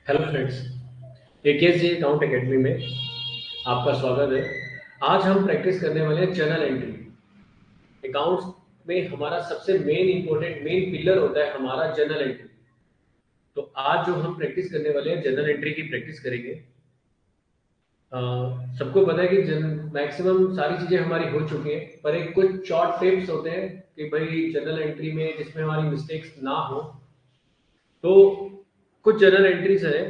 Hello friends, एकेएसजी account academy में आपका स्वागत है। आज हम प्रैक्टिस करने वाले हैं जर्नल एंट्री। अकाउंट्स में हमारा सबसे मेन पिलर होता है हमारा जर्नल एंट्री। तो आज जो हम प्रैक्टिस करने वाले हैं जर्नल एंट्री की प्रैक्टिस करेंगे। सबको पता है कि मैक्सिमम सारी चीज़ें हमारी हो चुकी हैं, पर एक कुछ शॉर्ट टिप्स होते हैं कि भाई जर्नल एंट्री में जिसमें हमारी मिस्टेक्स ना हो। तो कुछ जर्नल एंट्रीज है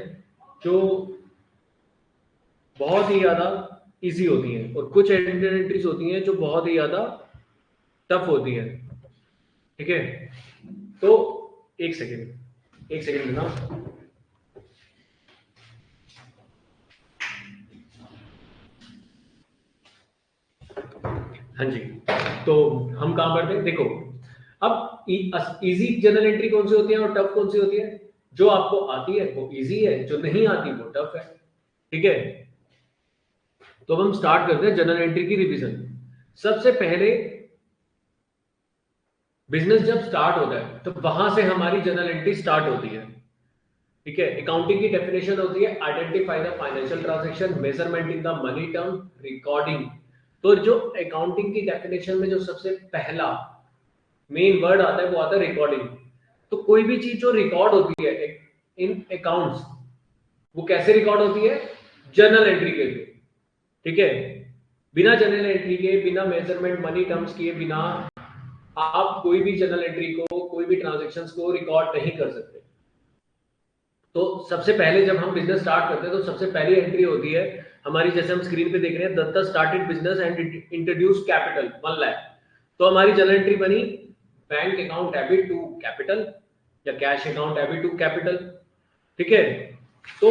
जो बहुत ही ज़्यादा इजी होती हैं और कुछ एंट्रीज होती हैं जो बहुत ही ज़्यादा टफ होती हैं। ठीक है, तो एक सेकेंड लेना। हाँ जी, तो हम काम करते हैं। देखो, अब इजी जर्नल एंट्री कौन सी होती है और टफ कौन सी होती है। जो आपको आती है वो इजी है, जो नहीं आती वो टफ है। ठीक है, तो अब हम स्टार्ट करते हैं जर्नल एंट्री की रिवीजन। सबसे पहले बिजनेस जब स्टार्ट होता है तो वहां से हमारी जर्नल एंट्री स्टार्ट होती है। ठीक है, अकाउंटिंग की डेफिनेशन होती है identify the financial transaction, measurement in the money term, recording. तो जो अकाउंटिंग की डेफिनेशन में जो सबसे पहला मेन वर्ड आता है वो आता है रिकॉर्डिंग। तो कोई भी चीज जो रिकॉर्ड होती है इन अकाउंट्स, वो कैसे रिकॉर्ड होती है? जर्नल एंट्री के लिए। ठीक है, बिना जर्नल एंट्री के, बिना मेजरमेंट मनी टर्म्स किए बिना आप कोई भी जर्नल एंट्री को, कोई भी ट्रांजेक्शन्स को रिकॉर्ड नहीं कर सकते। तो सबसे पहले जब हम बिजनेस स्टार्ट करते हैं तो सबसे पहली एंट्री होती है हमारी, जैसे हम स्क्रीन पे देख रहे हैं, Datta started business and introduce capital 1 lakh. तो हमारी जर्नल एंट्री बनी bank account debit to capital या cash account debit to capital. ठीक है, तो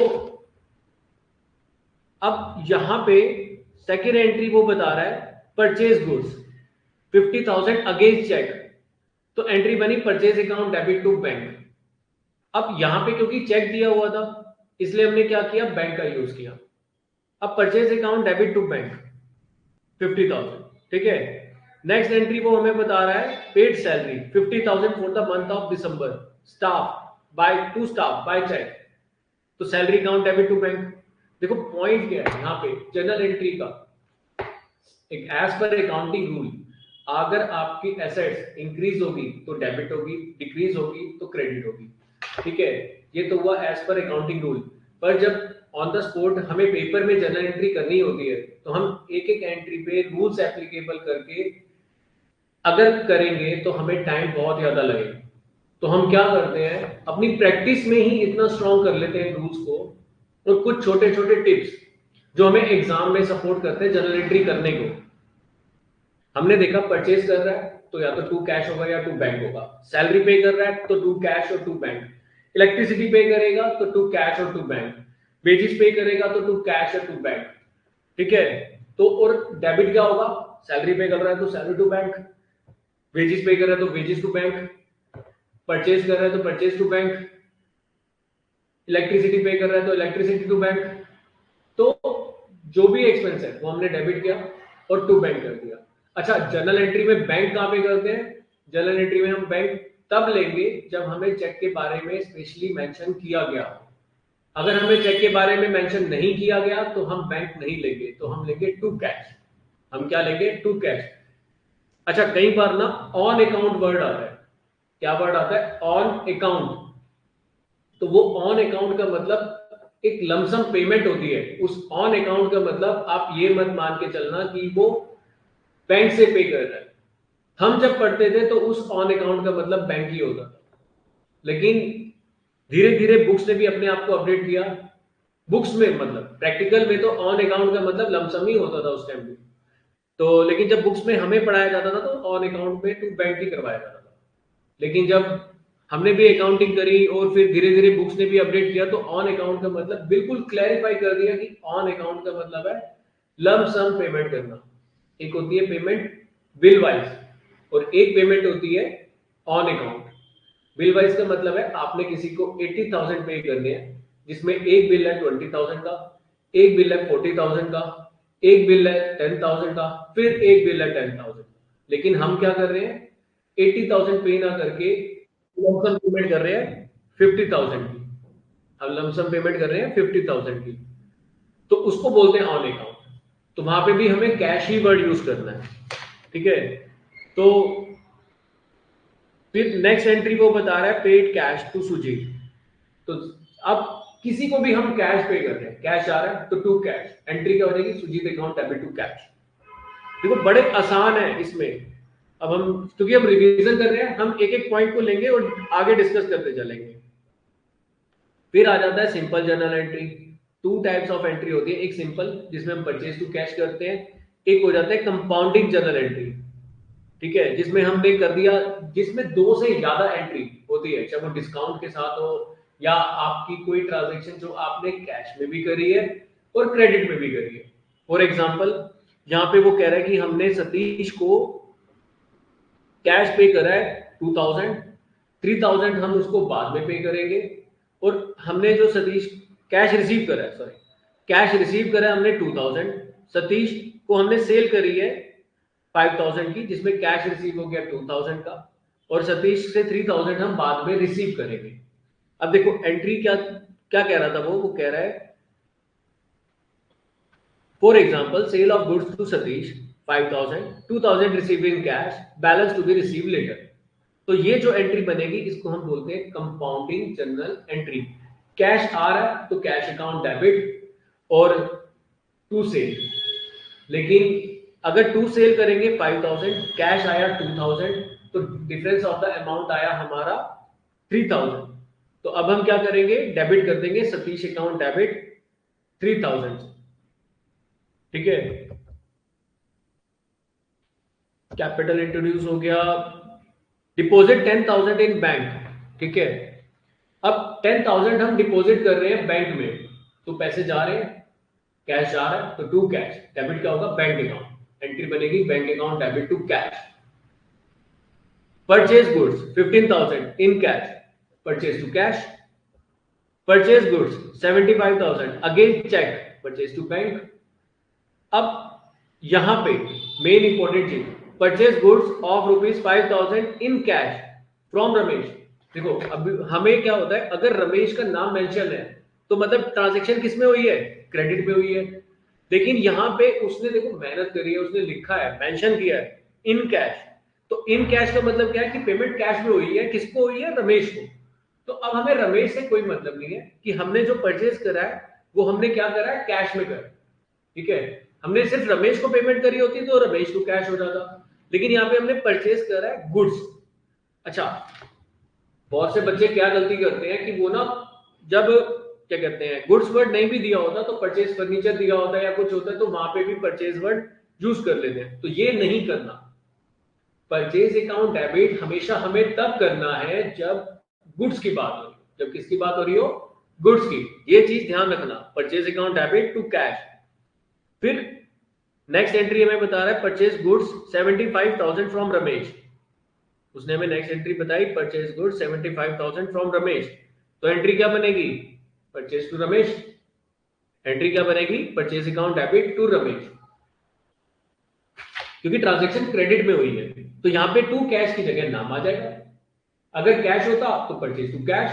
अब यहां पे सेकेंड एंट्री वो बता रहा है परचेज गुड्स 50,000 अगेंस्ट चेक। तो एंट्री बनी purchase account debit to bank. अब यहां पे क्योंकि चेक दिया हुआ था इसलिए हमने क्या किया, बैंक का यूज किया। अब purchase account debit to bank 50,000। ठीक है, नेक्स्ट एंट्री वो हमें बता रहा है paid salary 50,000 for the month of December staff by cheque. तो salary account debit to bank. देखो पॉइंट क्या है यहाँ पे जर्नल एंट्री का, एक एज पर अकाउंटिंग रूल, अगर आपकी एसेट्स इंक्रीज होगी तो डेबिट होगी, डिक्रीज होगी तो क्रेडिट होगी। ठीक है, ये तो हुआ एज पर अकाउंटिंग रूल। पर जब ऑन द स्पॉट हमें पेपर में जर्नल एंट्री करनी होती है तो हम एक एक एंट्री पे रूल्स एप्लीकेबल करके अगर करेंगे तो हमें टाइम बहुत ज्यादा लगेगा। तो हम क्या करते हैं, अपनी प्रैक्टिस में ही इतना स्ट्रॉन्ग कर लेते हैं रूल्स को, और कुछ छोटे छोटे टिप्स जो हमें एग्जाम में सपोर्ट करते हैं जर्नल एंट्री करने को। हमने देखा परचेज कर रहा है तो या तो टू कैश होगा या टू बैंक होगा, सैलरी पे कर रहा है तो टू कैश और टू बैंक, इलेक्ट्रिसिटी पे करेगा तो टू कैश और टू बैंक, वेजेस पे करेगा तो टू कैश और टू बैंक। ठीक है, तो और डेबिट क्या होगा, सैलरी पे कर रहा है तो सैलरी टू बैंक, वेजेस पे कर रहा है तो वेजेस टू बैंक, परचेज कर रहा है तो परचेज टू बैंक, इलेक्ट्रिसिटी पे कर रहा है तो इलेक्ट्रिसिटी टू बैंक। तो जो भी एक्सपेंस है वो हमने डेबिट किया और टू बैंक कर दिया। अच्छा, जर्नल एंट्री में बैंक कहां पे करते हैं? जर्नल एंट्री में हम बैंक तब लेंगे जब हमें चेक के बारे में स्पेशली मेंशन किया गया हो। अगर हमें चेक के बारे में मेंशन नहीं किया गया तो हम बैंक नहीं लेंगे, तो हम लेंगे टू कैश। हम क्या लेंगे? To cash. अच्छा, कई बार ना ऑन अकाउंट वर्ड आता है। क्या वर्ड आता है? On account. तो वो ऑन अकाउंट का मतलब एक लमसम पेमेंट होती है। उस ऑन अकाउंट का मतलब आप ये मत मान के चलना कि वो बैंक से पे कर रहा है। हम जब पढ़ते थे तो उस ऑन अकाउंट का मतलब बैंक ही होता था, लेकिन धीरे धीरे बुक्स ने भी अपने आप को अपडेट किया। बुक्स में मतलब प्रैक्टिकल में तो ऑन अकाउंट का मतलब लमसम ही होता था उस टाइम पे। तो लेकिन जब बुक्स में हमें पढ़ाया जाता था तो ऑन अकाउंट में टू बैंक ही करवाया जाता था। लेकिन जब हमने भी अकाउंटिंग करी और फिर धीरे धीरे बुक्स ने भी अपडेट किया तो ऑन अकाउंट का मतलब बिल्कुल क्लैरिफाई कर दिया कि ऑन अकाउंट का मतलब है लम सम पेमेंट करना। एक होती है पेमेंट बिल वाइज और एक पेमेंट होती है ऑन अकाउंट। बिल वाइज का मतलब है आपने किसी को 80,000 पे करने हैं, जिसमें एक बिल है 20,000 का, एक बिल है 40,000 का, एक बिल है 10,000 का, फिर एक बिल है 10,000। लेकिन हम क्या कर रहे हैं, 80,000 पे ना करके लमसम पेमेंट कर रहे हैं 50,000 की। हम लमसम पेमेंट कर रहे हैं 50,000 की, तो उसको बोलते हैं ऑन अकाउंट। तो वहां पे भी हमें कैश ही वर्ड यूज करना है, ठीक है। तो फिर नेक्स्ट एंट्री वो बता रहा है पेड कैश टू सुजीत। तो अब किसी को भी हम कैश पे कर रहे हैं, कैश आ रहा है तो टू कैश, एंट्री क्या हो जाएगी, Sujit account debit to cash. देखो बड़े आसान है इसमें। अब हम क्योंकि हम रिवीजन कर रहे हैं, हम एक एक पॉइंट को लेंगे और आगे डिस्कस करते चलेंगे। फिर आ जाता है simple journal entry. Two types of entry होती है, एक सिंपल जिसमें हम परचेज टू कैश करते हैं, एक हो जाता है कंपाउंडिंग जर्नल एंट्री, ठीक है, जिसमें हमने कर दिया, जिसमें दो से ज्यादा एंट्री होती है, चाहे वो डिस्काउंट के साथ हो या आपकी कोई ट्रांजेक्शन जो आपने कैश में भी करी है और क्रेडिट में भी करी है। फॉर एग्जाम्पल यहाँ पे वो कह रहा है कि हमने सतीश को कैश पे करा है 2000, 3000 हम उसको बाद में पे करेंगे, और हमने जो सतीश कैश रिसीव करा है, सॉरी कैश रिसीव करा है हमने 2000, सतीश को हमने सेल करी है 5000 की, जिसमें कैश रिसीव हो गया 2000 का, और सतीश से 3000 हम बाद में रिसीव करेंगे। अब देखो एंट्री क्या क्या कह रहा था, वो कह रहा है for example sale of goods to Satish 5000, 2000 receive in cash, balance to be receive later. तो ये जो एंट्री बनेगी इसको हम बोलते हैं कंपाउंडिंग जर्नल एंट्री। कैश आ रहा है तो कैश अकाउंट डेबिट और टू सेल, लेकिन अगर टू सेल करेंगे 5000, कैश आया 2000, तो डिफरेंस ऑफ द अमाउंट आया हमारा 3000। तो अब हम क्या करेंगे, डेबिट कर देंगे सतीश अकाउंट डेबिट 3000, ठीक है। कैपिटल इंट्रोड्यूस हो गया। डिपॉजिट 10,000 इन बैंक, ठीक है। अब 10,000 हम डिपॉजिट कर रहे हैं बैंक में, तो पैसे जा रहे हैं, कैश जा रहा है, तो टू कैश, डेबिट क्या होगा, बैंक अकाउंट, एंट्री बनेगी bank account debit to cash. Purchase goods 15,000 in cash, purchase to cash. Purchase goods 75,000 against cheque, purchase to bank. अब यहां पे मेन इंपॉर्टेंट चीज, purchase goods of ₹5,000 in cash from Ramesh. देखो अब हमें क्या होता है, अगर रमेश का नाम मेंशन है तो मतलब ट्रांजैक्शन किस में हुई है, क्रेडिट में हुई है। लेकिन यहां पे उसने देखो मेहनत करी है, उसने लिखा है, मेंशन किया है इन कैश, तो इन कैश का मतलब क्या है कि पेमेंट कैश में हुई है, किसको हुई है, रमेश को। तो अब हमें रमेश से कोई मतलब नहीं है कि हमने जो परचेज करा है वो हमने क्या करा है, कैश में करा, ठीक है। हमने सिर्फ रमेश को पेमेंट करी होती तो रमेश को कैश हो जाता, लेकिन यहाँ पे हमने परचेज करा है गुड्स। अच्छा, बहुत से बच्चे क्या गलती करते हैं कि वो ना, जब क्या कहते हैं गुड्स वर्ड नहीं भी दिया होता तो परचेज फर्नीचर दिया होता है या कुछ होता है तो वहां पे भी परचेज वर्ड यूज कर लेते हैं, तो ये नहीं करना। परचेज अकाउंट डेबिट हमेशा हमें तब करना है जब गुड्स की बात हो रही हो, जब किसकी बात हो रही हो, गुड्स की। ये चीज ध्यान रखना, purchase account debit to cash. फिर नेक्स्ट एंट्री हमें बता रहा है परचेज गुड्स 75,000 फ्रॉम रमेश। उसने हमें नेक्स्ट एंट्री बताई परचेज गुड्स 75,000 फ्रॉम रमेश, तो एंट्री क्या बनेगी, परचेज टू रमेश। एंट्री क्या बनेगी, purchase account debit to Ramesh, क्योंकि ट्रांजैक्शन क्रेडिट में हुई है तो यहां पे टू कैश की जगह नाम आ जाएगा। अगर कैश होता तो परचेज टू कैश,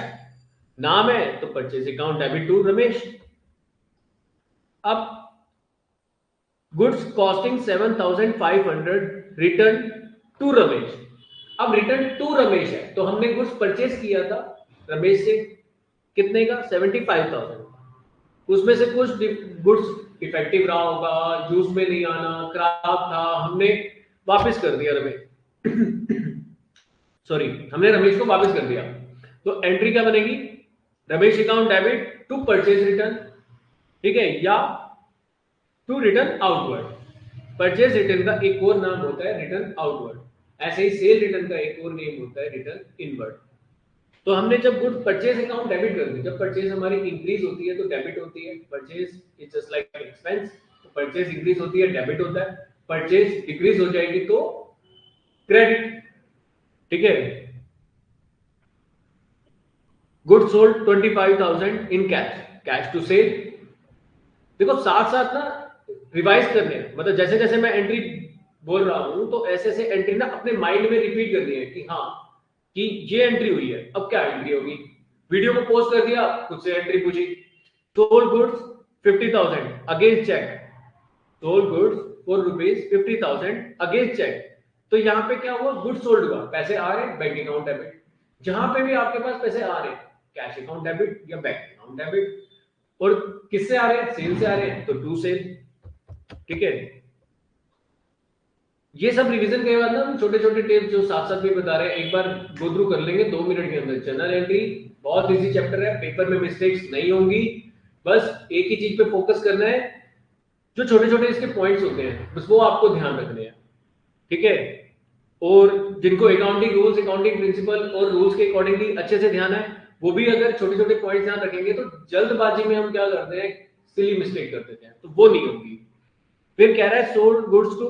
नाम है तो purchase account debit to Ramesh. अब goods costing 7,500 return to Ramesh. अब रिटर्न टू रमेश है तो हमने गुड्स परचेज किया था रमेश से, कितने का, 75,000। उसमें से कुछ गुड्स इफेक्टिव रहा होगा, यूज में नहीं आना, खराब था, हमने वापस कर दिया रमेश सॉरी हमने रमेश को वापस कर दिया। तो एंट्री क्या बनेगी, Ramesh account debit to purchase return, ठीक है, या to return outward. Purchase return का एक और नाम होता है रिटर्न आउटवर्ड, ऐसे ही सेल रिटर्न का एक और नेम होता है रिटर्न इनवर्ड। तो हमने जब गुड परचेज अकाउंट डेबिट कर दी, जब परचेज हमारी इंक्रीज होती है तो डेबिट होती है, purchase is just like expense, तो परचेज इंक्रीज होती है डेबिट होता है, परचेज डिक्रीज हो जाएगी तो क्रेडिट, ठीक है। Good sold 25,000 in cash, cash to sale. देखो साथ साथ ना रिवाइज करने, मतलब जैसे जैसे मैं एंट्री बोल रहा हूं तो ऐसे ऐसे एंट्री ना अपने माइंड में रिपीट करनी है कि हाँ कि ये एंट्री हुई है, अब क्या एंट्री होगी, वीडियो को पॉज कर दिया, खुद से एंट्री पूछी, sold goods 50,000 against cheque, sold goods for ₹50,000 against cheque. तो यहाँ पे क्या हुआ, गुड्स सोल्ड हुआ, पैसे आ रहे हैं, बैंक अकाउंट डेबिट। जहां पे भी आपके पास पैसे आ रहे हैं, कैश अकाउंट डेबिट या बैंक अकाउंट डेबिट। और किससे आ रहे हैं, सेल से आ रहे हैं, तो टू सेल। ठीक है, ये सब रिवीजन के बाद ना हम छोटे छोटे टिप्स जो साथ साथ भी बता रहे हैं एक बार गो थ्रू कर लेंगे 2 मिनट के अंदर। जनरल एंट्री बहुत इजी चैप्टर है, पेपर में मिस्टेक्स नहीं होंगी, बस एक ही चीज पे फोकस करना है, जो छोटे छोटे इसके पॉइंट्स होते हैं बस वो आपको ध्यान रखने हैं। ठीक है, और जिनको अकाउंटिंग रूल्स, अकाउंटिंग प्रिंसिपल और रूल्स के अकॉर्डिंगली अच्छे से ध्यान है, वो भी अगर छोटे छोटे पॉइंट्स ध्यान रखेंगे तो जल्दबाजी में हम क्या करते हैं, सिली मिस्टेक कर देते हैं, तो वो नहीं होगी। फिर कह रहा है sold goods to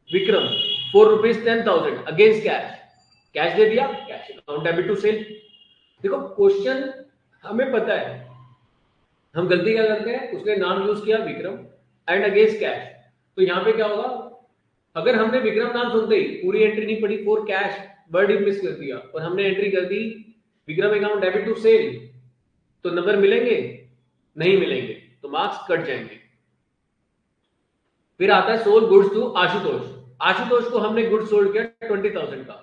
Vikram for ₹10,000 against cash, cash दे दिया, cash account debit to sale. देखो क्वेश्चन हमें पता है, हम गलती क्या करते हैं, उसने नाम यूज किया विक्रम एंड अगेंस्ट कैश, तो यहां पे क्या होगा, अगर हमने विक्रम नाम सुनते ही पूरी एंट्री नहीं पढ़ी, फॉर कैश वर्ड ही मिस कर दिया और हमने एंट्री कर दी Vikram account debit to sale, तो नंबर मिलेंगे नहीं मिलेंगे, तो मार्क्स कट जाएंगे। फिर आता है sold goods to Ashutosh, Ashutosh को हमने गुड्स सोल्ड किया 20,000 का।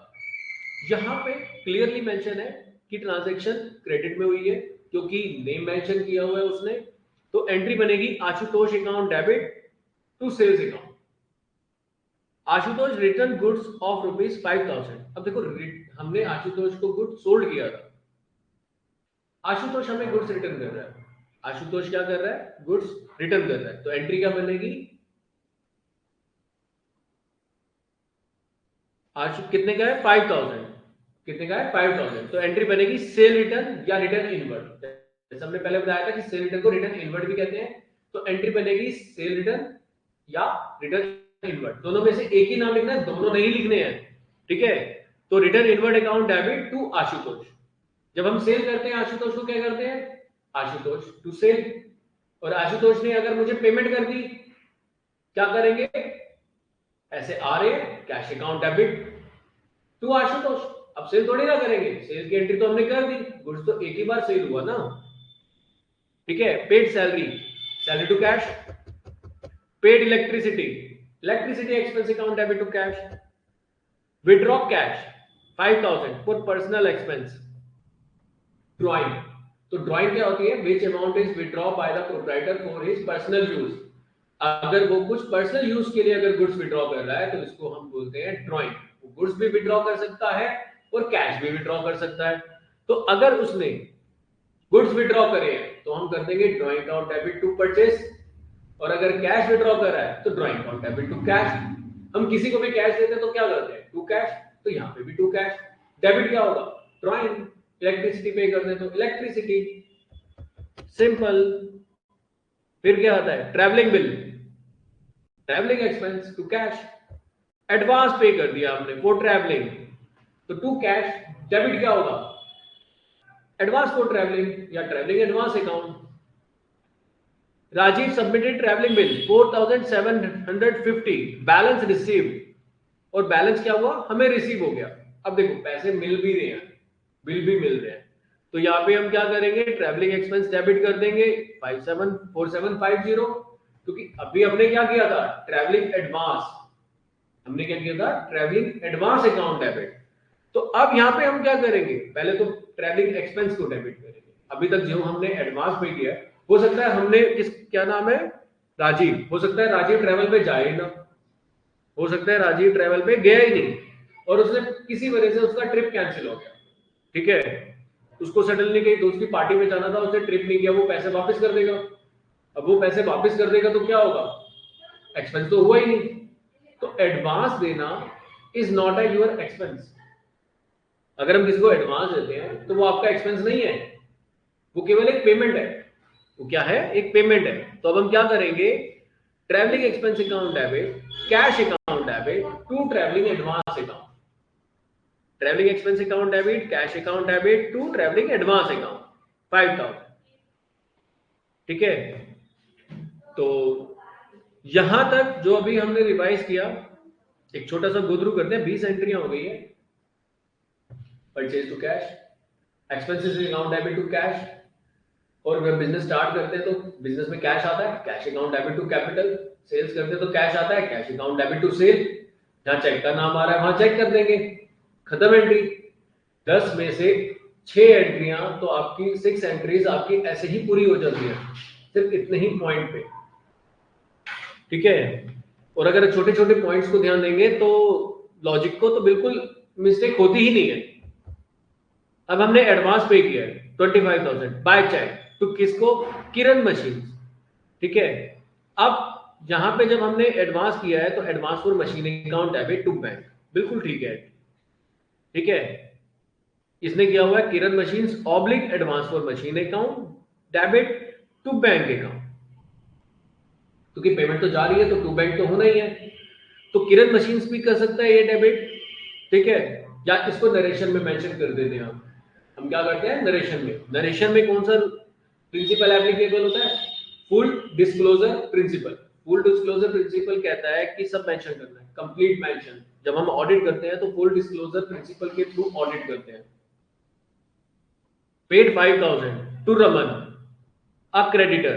यहां पे क्लियरली मेंशन है कि ट्रांजैक्शन क्रेडिट में हुई है क्योंकि नेम मेंशन किया हुआ है उसने, तो एंट्री बनेगी Ashutosh account debit to sales account. Ashutosh return goods of ₹5,000। अब देखो हमने आशुतोष को गुड्स सोल्ड किया था, आशुतोष हमें गुड्स रिटर्न कर रहा है, आशुतोष क्या कर रहा है, गुड्स रिटर्न कर रहा है, तो एंट्री क्या बनेगी, आशु कितने का है 5,000, कितने का है 5,000, तो एंट्री बनेगी सेल रिटर्न या रिटर्न इनवर्ड। जैसे हमने पहले बताया था कि सेल रिटर्न को रिटर्न इनवर्ड भी कहते हैं, तो एंट्री बनेगी सेल रिटर्न या रिटर्न इनवर्ड, दोनों में से एक ही नाम लिखना है, दोनों नहीं लिखने हैं। ठीक है, तो return inward account debit to Ashutosh. जब हम सेल करते हैं आशुतोष को क्या करते हैं, आशुतोष टू सेल, और आशुतोष ने अगर मुझे पेमेंट कर दी, क्या करेंगे, ऐसे आ रहे हैं cash account debit to Ashutosh. अब सेल थोड़ी ना करेंगे, सेल की एंट्री तो हमने कर दी, गुड्स तो एक ही बार सेल हुआ ना। ठीक है, paid salary, salary to cash, paid electricity, electricity expense account debit to cash, withdraw cash 5,000 for personal expense. Drawing, तो ड्राइंग क्या होती है, which amount is withdraw by the proprietor for his personal use. अगर वो कुछ personal use के लिए अगर गुड्स विड्रॉ कर रहा है तो इसको हम बोलते हैं ड्राइंग। वो गुड्स भी विड्रॉ कर सकता है और कैश भी विड्रॉ कर सकता है। तो अगर उसने गुड्स विड्रॉ करे हैं तो हम कर देंगे drawing account debit to purchase, और अगर कैश विड्रॉ कर रहा है तो drawing account debit to cash. हम किसी को भी कैश देते हैं तो क्या करते हैं, टू कैश, तो यहाँ पे भी टू कैश। डेबिट क्या होगा, ड्राइंग, इलेक्ट्रिसिटी पे करते हैं तो इलेक्ट्रिसिटी, सिंपल। फिर क्या आता है, travelling bill, travelling expense to cash, advance pay कर दिया हमने फॉर ट्रैवलिंग, तो टू कैश। डेबिट क्या होगा, एडवांस फॉर ट्रैवलिंग या travelling advance account. Rajiv submitted travelling bill 4,750, balance received, और बैलेंस क्या हुआ, हमें रिसीव हो गया। अब देखो पैसे मिल भी रहे हैं, बिल भी मिल रहे हैं, तो यहाँ पे हम क्या करेंगे, ट्रैवलिंग एक्सपेंस डेबिट कर देंगे 574750, क्योंकि अभी हमने क्या किया था, ट्रैवलिंग एडवांस, हमने क्या किया था, ट्रैवलिंग एडवांस अकाउंट डेबिट। तो अब यहाँ पे हम क्या करेंगे, पहले तो ट्रैवलिंग एक्सपेंस को डेबिट करेंगे। अभी तक जो हमने एडवांस पे किया, हो सकता है हमने क्या नाम है, राजीव, हो सकता है राजीव ट्रैवल पे जाए ही ना, हो सकता है राजीव ट्रैवल पे गया ही नहीं और उसने किसी वजह से उसका ट्रिप कैंसिल हो गया। ठीक है, उसको सडनली कहीं दोस्त की पार्टी में जाना था, उसने ट्रिप नहीं किया, वो पैसे वापस कर देगा। अब वो पैसे वापस कर देगा तो क्या होगा, एक्सपेंस तो हुआ ही नहीं। तो एडवांस देना is not a your expense. अगर हम किसी को एडवांस देते हैं तो वो आपका एक्सपेंस नहीं है, वो केवल एक पेमेंट है। वो क्या है, एक पेमेंट है। तो अब हम क्या करेंगे, travelling expense account debit, cash account debit to travelling advance account, travelling expense account debit, cash account debit to travelling advance account 5,000। ठीक है, तो यहां तक जो अभी हमने रिवाइज किया, एक छोटा सा गो थ्रू करते हैं। 20 एंट्रियां हो गई है, purchase to cash, expenses account debit to cash, और जब बिजनेस स्टार्ट करते हैं तो बिजनेस में कैश आता है, cash account debit to capital, sales करते हैं तो कैश आता है, cash account debit to sale, जहां चेक का नाम आ रहा है वहां चेक कर देंगे, खत्म एंट्री। 10 में से 6 एंट्रियां तो आपकी 6 एंट्रीज आपकी ऐसे ही पूरी हो जाती है सिर्फ इतने ही पॉइंट पे, ठीक है। और अगर छोटे छोटे पॉइंट्स को ध्यान देंगे तो लॉजिक को तो बिल्कुल मिस्टेक होती ही नहीं है। अब हमने एडवांस पे किया है 25,000 बाय चेक तो किसको, किरण मशीन, ठीक है। अब यहां पे जब हमने एडवांस किया है तो advance for machine account debit to bank, बिल्कुल ठीक है, ठीक है। इसने किया हुआ है Kiran machine oblique advance for machine account debit to bank account, क्योंकि पेमेंट तो जा रही है तो टू बैंक तो होना ही है, तो किरण मशीन भी कर सकता है ये डेबिट, ठीक है। या इसको नरेशन में मेंशन कर देते हैं हम क्या करते हैं नरेशन में, नरेशन में कौन सा प्रिंसिपल एप्लीकेबल होता है, full disclosure principle. Full disclosure principle कहता है कि सब मेंशन करना है, कंप्लीट मेंशन। जब हम ऑडिट करते हैं तो फुल डिस्क्लोजर प्रिंसिपल के थ्रू ऑडिट करते हैं। Paid 5,000 to Raman a creditor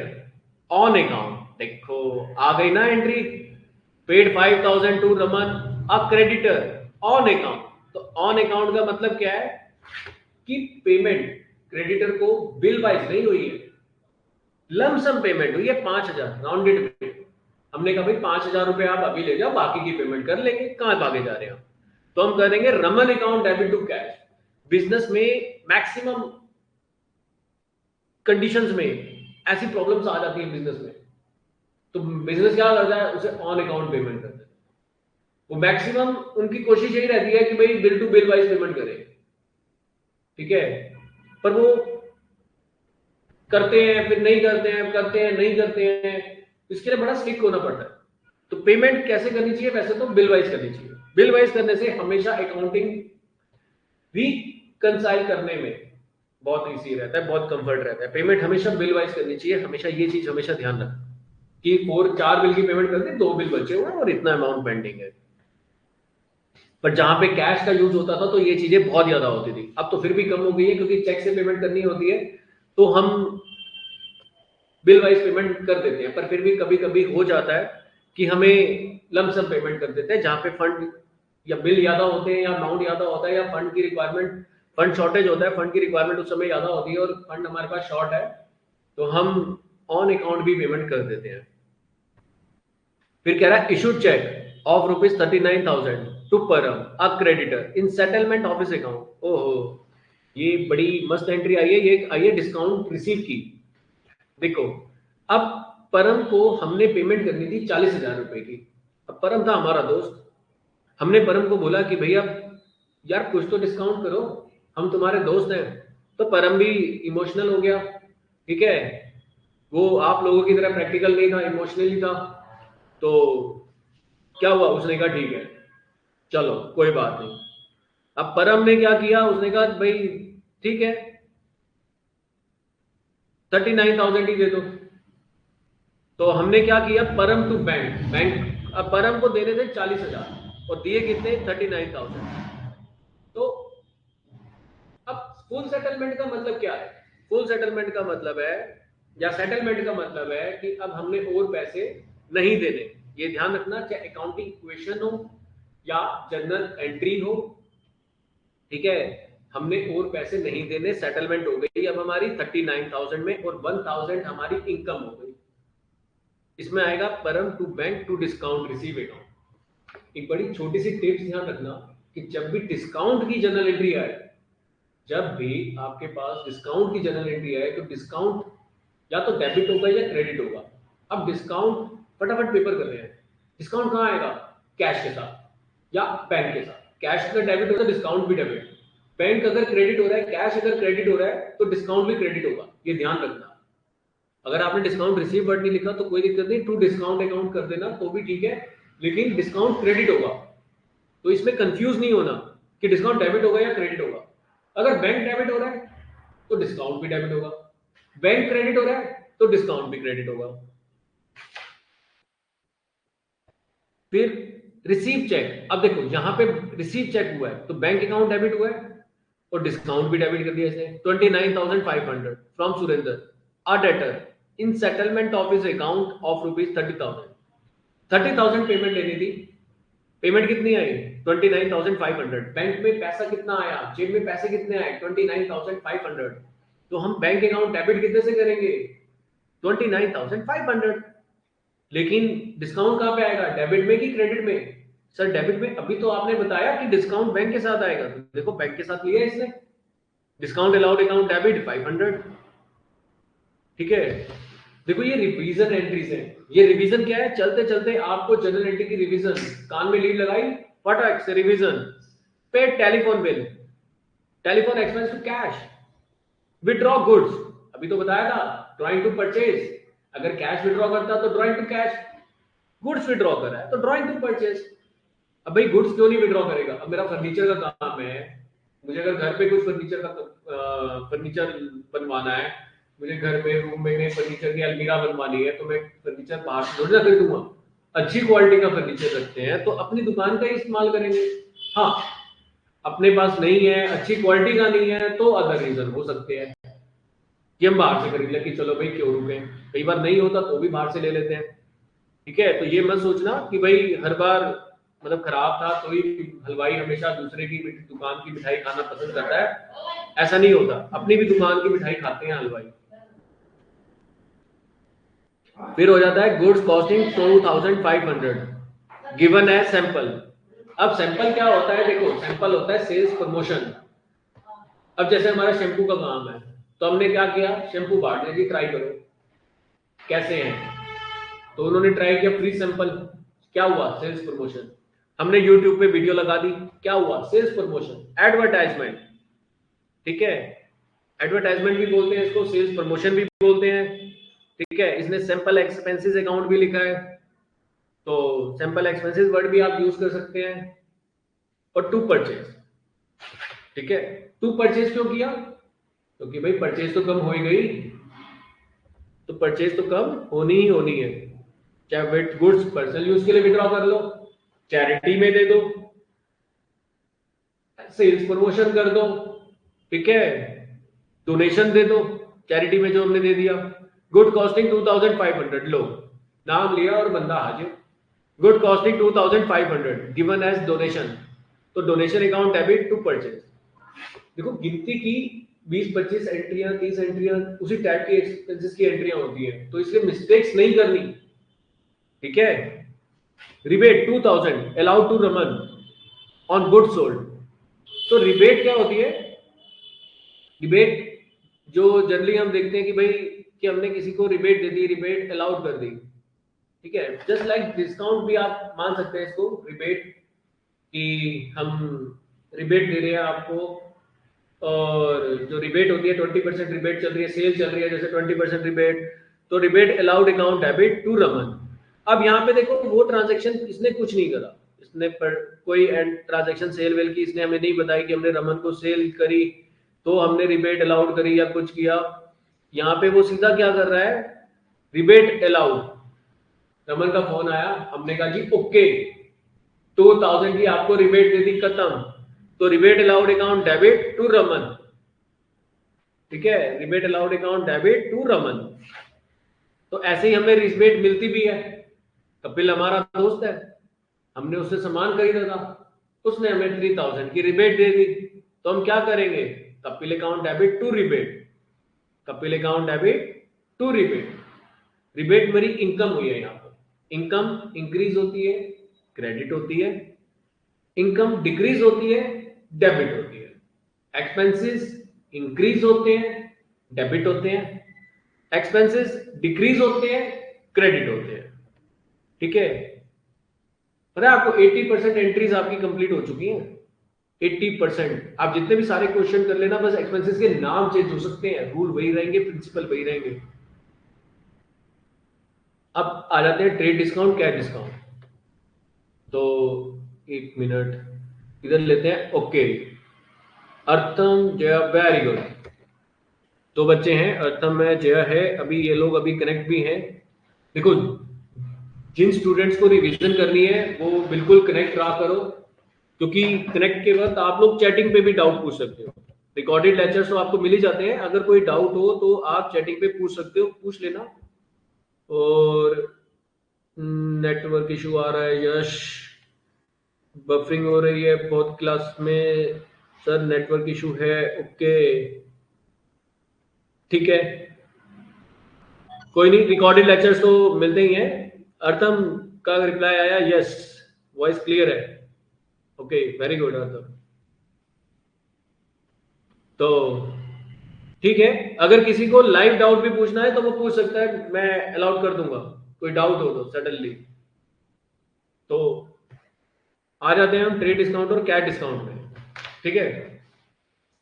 on account, देखो आ गई ना entry, paid 5,000 to Raman a creditor on account. तो ऑन अकाउंट का मतलब क्या है कि पेमेंट क्रेडिटर को बिल वाइज नहीं हुई है, लमसम पेमेंट हुई है 5,000 राउंडेड पे। हमने कहा भाई 5,000 रुपए आप अभी ले जाओ, बाकी की पेमेंट कर लेंगे, कहां भागे जा रहे हैं। तो हम कह देंगे Raman account debit to cash. Business में मैक्सिमम कंडीशंस में ऐसी प्रॉब्लम्स आ जाती है बिजनेस में, तो बिजनेस क्या करता है, उसे ऑन अकाउंट पेमेंट करता है। वो मैक्सिमम उनकी कोशिश यही रहती है कि भाई bill to bill wise payment करें, ठीक है। पर वो करते हैं फिर नहीं करते हैं, करते हैं नहीं करते हैं, इसके लिए बड़ा स्ट्रिक्ट होना पड़ता है। तो पेमेंट कैसे करनी चाहिए, वैसे तो बिल वाइज करनी चाहिए। बिल वाइज करने से हमेशा अकाउंटिंग रिकंसाइल करने में बहुत इजी रहता है, बहुत कंफर्ट रहता है। पेमेंट हमेशा बिल वाइज करनी चाहिए, हमेशा ये चीज हमेशा ध्यान रखना कि 4 बिल की पेमेंट करते 2 बिल बचे हुए हैं और इतना अमाउंट पेंडिंग है। पर जहां पे कैश का यूज होता था तो ये चीजें बहुत ज्यादा होती थी, अब तो फिर भी कम हो गई है क्योंकि चेक से पेमेंट करनी होती है तो हम बिल वाइज पेमेंट कर देते हैं। पर फिर भी कभी कभी हो जाता है कि हमें लमसम पेमेंट कर देते हैं, जहां पे फंड या बिल ज्यादा होते हैं या अमाउंट ज्यादा होता है या फंड की रिक्वायरमेंट, फंड शॉर्टेज होता है, फंड की रिक्वायरमेंट उस समय ज्यादा होती है और फंड हमारे पास शॉर्ट है तो हम ऑन अकाउंट भी पेमेंट कर देते हैं। फिर कह रहा है इशूड चेक ऑफ ₹39,000 टू परम a creditor in settlement office account. ओहो, ये बड़ी मस्त एंट्री आई है, ये आई है डिस्काउंट रिसीव की। देखो अब परम को हमने पेमेंट करनी थी 40,000 रुपए की। अब परम था हमारा दोस्त, हमने परम को बोला कि भैया यार कुछ तो डिस्काउंट करो, हम तुम्हारे दोस्त हैं। तो परम भी इमोशनल हो गया, ठीक है। वो आप लोगों की तरह प्रैक्टिकल नहीं था, इमोशनली था। तो क्या हुआ, उसने कहा ठीक है चलो कोई बात नहीं। अब परम ने क्या किया, उसने कहा भाई ठीक है 39,000 ही दे दो। तो हमने क्या किया, परम टू बैंक, बैंक अब परम को देने थे 40,000 और दिए कितने 39,000। तो अब फुल सेटलमेंट का मतलब क्या है, फुल सेटलमेंट का मतलब है या सेटलमेंट का मतलब है कि अब हमने और पैसे नहीं देने। ये ध्यान रखना, चाहे अकाउंटिंग इक्वेशन हो या जनरल एंट्री हो, ठीक है। हमने और पैसे नहीं देने, सेटलमेंट हो गई अब हमारी 39,000 में और 1,000 हमारी इनकम हो गई। इसमें आएगा Param to bank to discount receive account. एक बड़ी छोटी सी टिप्स ध्यान रखना कि जब भी डिस्काउंट की जनरल एंट्री आए, जब भी आपके पास डिस्काउंट की जनरल एंट्री आए तो डिस्काउंट या तो डेबिट होगा या क्रेडिट होगा। अब डिस्काउंट फटाफट पेपर कर रहे हैं, डिस्काउंट कहां आएगा, कैश के साथ या बैंक के साथ। कैश अगर डेबिट होगा डिस्काउंट भी डेबिट, बैंक अगर क्रेडिट हो रहा है, कैश अगर क्रेडिट हो रहा है तो डिस्काउंट भी क्रेडिट होगा, ये ध्यान रखना। अगर आपने डिस्काउंट रिसीव वर्ड नहीं लिखा तो कोई दिक्कत नहीं, टू डिस्काउंट अकाउंट कर देना तो भी ठीक है, लेकिन डिस्काउंट क्रेडिट होगा। तो इसमें कंफ्यूज नहीं होना कि डिस्काउंट डेबिट होगा या क्रेडिट होगा। अगर बैंक डेबिट हो रहा है तो डिस्काउंट भी डेबिट होगा, बैंक क्रेडिट हो रहा है तो डिस्काउंट भी क्रेडिट होगा। फिर रिसीव चेक, अब देखो यहां पे रिसीव चेक हुआ है तो बैंक अकाउंट डेबिट हुआ है और डिस्काउंट भी डेबिट कर दिया इसने 29,500 from Surendra a debtor in settlement of his account of ₹30,000 30,000 payment लेनी थी। पेमेंट कितनी आई 29,500। बैंक में पैसा कितना आया, जेब में पैसे कितने आए 29,500। तो हम बैंक अकाउंट डेबिट कितने से करेंगे 29,500। लेकिन डिस्काउंट कहां पे आएगा, डेबिट में कि क्रेडिट में? सर डेबिट में। अभी तो आपने बताया कि डिस्काउंट बैंक के साथ आएगा, तो देखो बैंक के साथ लिया इसने। Discount allowed account debit 500। ठीक है, देखो ये रिवीजन एंट्रीज है। ये रिवीजन क्या है, चलते चलते आपको जनरल एंट्री की रिवीजन, कान में लीड लगाई फटाक से revision. Pay telephone bill, telephone expense to cash, withdraw goods, अभी तो बताया था ड्राइंग टू परचेज। अगर कैश विड्रॉ करता तो drawing to cash, goods withdraw कर रहा है तो ड्राइंग टू परचेज। अब भाई गुड्स क्यों नहीं विड्रॉ करेगा, अब मेरा फर्नीचर का काम है, मुझे अगर घर पे कुछ फर्नीचर बनवाना है, मुझे घर में रूम में फर्नीचर की अलमीरा बनवानी है, तो मैं फर्नीचर बाहर से थोड़ी ना खरीदूंगा। अच्छी क्वालिटी का फर्नीचर रखते हैं तो अपनी दुकान का ही इस्तेमाल करेंगे। हाँ, अपने पास नहीं है, अच्छी क्वालिटी का नहीं है, तो अदर रीजन हो सकते हैं कि हम बाहर से खरीद लें कि चलो भाई क्यों रुके। कई बार नहीं होता तो भी बाहर से ले लेते हैं। ठीक है, तो ये मत सोचना कि भाई हर बार मतलब खराब था तो ही हलवाई हमेशा दूसरे की दुकान की मिठाई खाना पसंद करता है, ऐसा नहीं होता। अपनी भी दुकान की मिठाई खाते हैं हलवाई। फिर हो जाता है goods costing 2,500 given as sample. अब सैंपल क्या होता है, देखो सैंपल होता है सेल्स प्रमोशन। अब जैसे हमारा शैम्पू का काम है, तो हमने क्या किया, शैम्पू बांट दिया जी, ट्राई करो कैसे हैं। तो उन्होंने ट्राई किया, फ्री सैंपल, क्या हुआ, सेल्स प्रमोशन। हमने यूट्यूब पे वीडियो लगा दी, क्या हुआ, सेल्स प्रमोशन, एडवर्टाइजमेंट। ठीक है, एडवर्टाइजमेंट भी बोलते हैं इसको, सेल्स प्रमोशन भी बोलते हैं। ठीक है, इसने सैंपल एक्सपेंसेस अकाउंट भी लिखा है, तो सैंपल एक्सपेंसेस वर्ड भी आप यूज कर सकते हैं। और टू परचेज, ठीक है, टू परचेज क्यों किया, क्योंकि भाई परचेज तो कम हो ही गई, तो परचेज तो कम होनी ही होनी है। चाहे वेट गुड्स पर्सनल यूज के लिए विड्रॉ कर लो, चैरिटी में दे दो, सेल्स प्रमोशन कर दो, ठीक है, डोनेशन दे दो चैरिटी में जो हमने दे दिया। गुड कॉस्टिंग 2,500, लो नाम लिया और बंदा हाजिर। Good costing 2,500 given as donation, तो donation account debit to purchase. देखो गिनती की 20-25 एंट्रियां, 30 एंट्रियां उसी टाइप की एक्सपेंसेस की एंट्रियां होती है, तो इसलिए मिस्टेक्स नहीं करनी। ठीक है, rebate 2,000 allowed to Raman on good sold. तो रिबेट क्या होती है, रिबेट जो जनरली हम देखते हैं कि भाई कि हमने किसी को रिबेट दे दी, रिबेट अलाउड कर दी। ठीक है, जस्ट लाइक डिस्काउंट भी आप मान सकते हैं इसको रिबेट, कि हम रिबेट दे रहे हैं आपको, और जो रिबेट होती है 20% रिबेट चल रही है, सेल चल रही है जैसे 20% रिबेट, तो rebate allowed account debit to Raman. अब यहाँ पे देखो वो ट्रांजेक्शन इसने कुछ नहीं करा, इसने कोई ट्रांजेक्शन सेल वेल की इसने हमें नहीं बताई कि हमने रमन को सेल करी तो हमने रिबेट अलाउड करी या कुछ किया। यहाँ पे वो सीधा क्या कर रहा है, रिबेट अलाउड। रमन का फोन आया, हमने कहा जी ओके 2,000 की आपको रिबेट दे दी, खत्म। तो rebate allowed account debit to Raman. ठीक है, rebate allowed account debit to Raman. तो ऐसे ही हमें रिबेट मिलती भी है। कपिल हमारा दोस्त है, हमने उससे सामान खरीदा था, उसने हमें 3,000 की रिबेट दे दी, तो हम क्या करेंगे, Kapil account debit to rebate, Kapil account debit to rebate. Rebate मेरी इनकम हुई है, यहाँ पर इनकम इंक्रीज होती है क्रेडिट होती है, इनकम डिक्रीज होती है डेबिट होती है, एक्सपेंसेस इंक्रीज होते हैं डेबिट होते हैं, एक्सपेंसेस डिक्रीज होते हैं क्रेडिट होते हैं। ठीक है, पता है आपको 80% एंट्रीज आपकी कंप्लीट हो चुकी हैं। 80% आप जितने भी सारे क्वेश्चन कर लेना, बस एक्सपेंसेस के नाम चेंज हो सकते हैं, रूल वही रहेंगे, प्रिंसिपल वही रहेंगे। अब आ जाते हैं ट्रेड डिस्काउंट, कैश डिस्काउंट। तो एक मिनट इधर लेते हैं, ओके। अर्थम जया, वेरी गुड, दो बच्चे हैं, अर्थम है, जया है, अभी ये लोग अभी कनेक्ट भी हैं। देखो जिन स्टूडेंट्स को रिवीजन करनी है वो बिल्कुल कनेक्ट रहा करो, क्योंकि कनेक्ट के वक्त आप लोग चैटिंग पे भी डाउट पूछ सकते हो। रिकॉर्डेड लेक्चर्स तो आपको मिल ही जाते हैं, अगर कोई डाउट हो तो आप चैटिंग पे पूछ सकते हो, पूछ लेना। और नेटवर्क इशू आ रहा है, यश बफरिंग हो रही है बहुत क्लास में सर, नेटवर्क इशू है। ओके ठीक है, कोई नहीं, रिकॉर्डेड लेक्चर्स तो मिलते ही हैं। अर्थम का रिप्लाई आया, यस वॉइस क्लियर है। ओके वेरी गुड अर्थम। तो ठीक है, अगर किसी को लाइव डाउट भी पूछना है तो वो पूछ सकता है, मैं अलाउड कर दूंगा, कोई डाउट हो तो सडनली। तो आ जाते हैं हम ट्रेड डिस्काउंट और कैश डिस्काउंट में। ठीक है,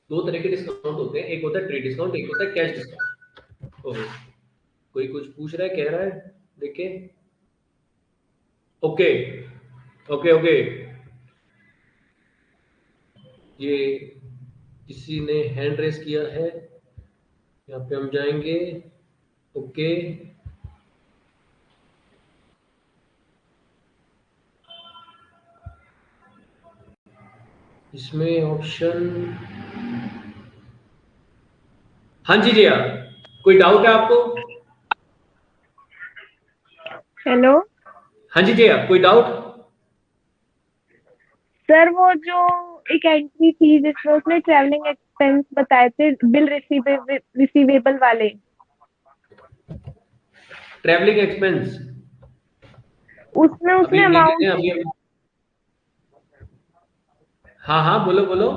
दो तरह के डिस्काउंट होते हैं, एक होता है ट्रेड डिस्काउंट, एक होता है कैश डिस्काउंट। ओहो, कोई कुछ पूछ रहा है, कह रहा है, देखिए। ओके ओके ओके, ये किसी ने हैंड रेस किया है, यहाँ पे हम जाएंगे। ओके इसमें ऑप्शन, हाँ जी जी, कोई डाउट है आपको? हेलो हाँ जी जी, कोई डाउट? सर, वो जो एक एंट्री थी जिसमें उसने ट्रैवलिंग एक्सपेंस बताए थे, बिल रिसीवेबल वाले, ट्रैवलिंग एक्सपेंस उसमें अभी उसने देख लेते अमाउंट, हैं अभी। हाँ हाँ बोलो बोलो।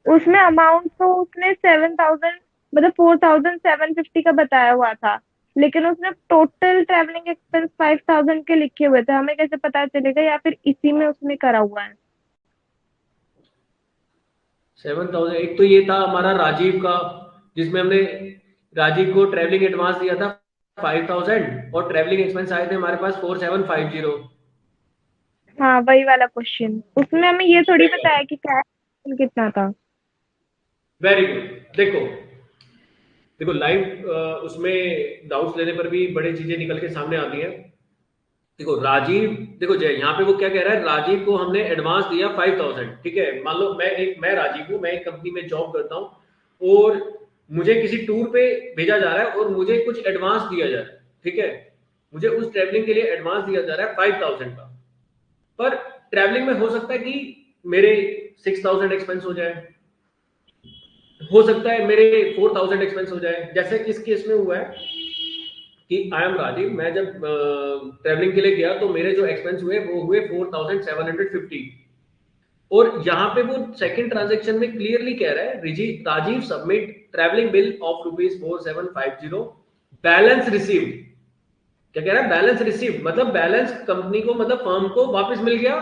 उसमें अमाउंट तो उसने 7,000, मतलब 4,750 का बताया हुआ था, लेकिन उसने टोटल ट्रैवलिंग एक्सपेंस 5,000 के लिखे हुए थे। हमें कैसे पता चलेगा, या फिर इसी में उसने करा हुआ है? 7,000, एक तो ये था हमारा राजीव का, जिसमें हमने राजीव को ट्रैवलिंग एडवांस दिया था 5,000, और ट्रैवलिंग एक्सपेंस आए थे हमारे पास 4,750। हाँ, वही वाला क्वेश्चन। उसमें हमें ये थोड़ी बताया कि कैश कितना था। Very good. देखो देखो लाइव उसमें डाउट्स लेने पर भी बड़ी चीजें निकल के सामने आती हैं। देखो राजीव, देखो जय, यहाँ पे वो क्या कह रहा है, राजीव को हमने एडवांस दिया 5,000। ठीक है, मान लो मैं राजीव हूँ, मैं एक कंपनी में जॉब करता हूँ और मुझे किसी टूर पे भेजा जा रहा है और मुझे कुछ एडवांस दिया जा रहा है। ठीक है, मुझे उस ट्रेवलिंग के लिए एडवांस दिया जा रहा है 5,000 का, पर ट्रैवलिंग में हो सकता है कि मेरे 6,000 एक्सपेंस हो जाए, हो सकता है मेरे 4,000 एक्सपेंस हो जाए। जैसे इस केस में हुआ है कि आई एम राजीव, मैं जब ट्रैवलिंग के लिए गया तो मेरे जो एक्सपेंस हुए वो हुए 4,750। और यहाँ पे वो सेकंड ट्रांजेक्शन में क्लियरली कह रहा है, Rajiv submit travelling bill of ₹4750, balance received. क्या कह रहा है, बैलेंस रिसीव्ड, मतलब बैलेंस कंपनी को, मतलब फर्म को वापस मिल गया।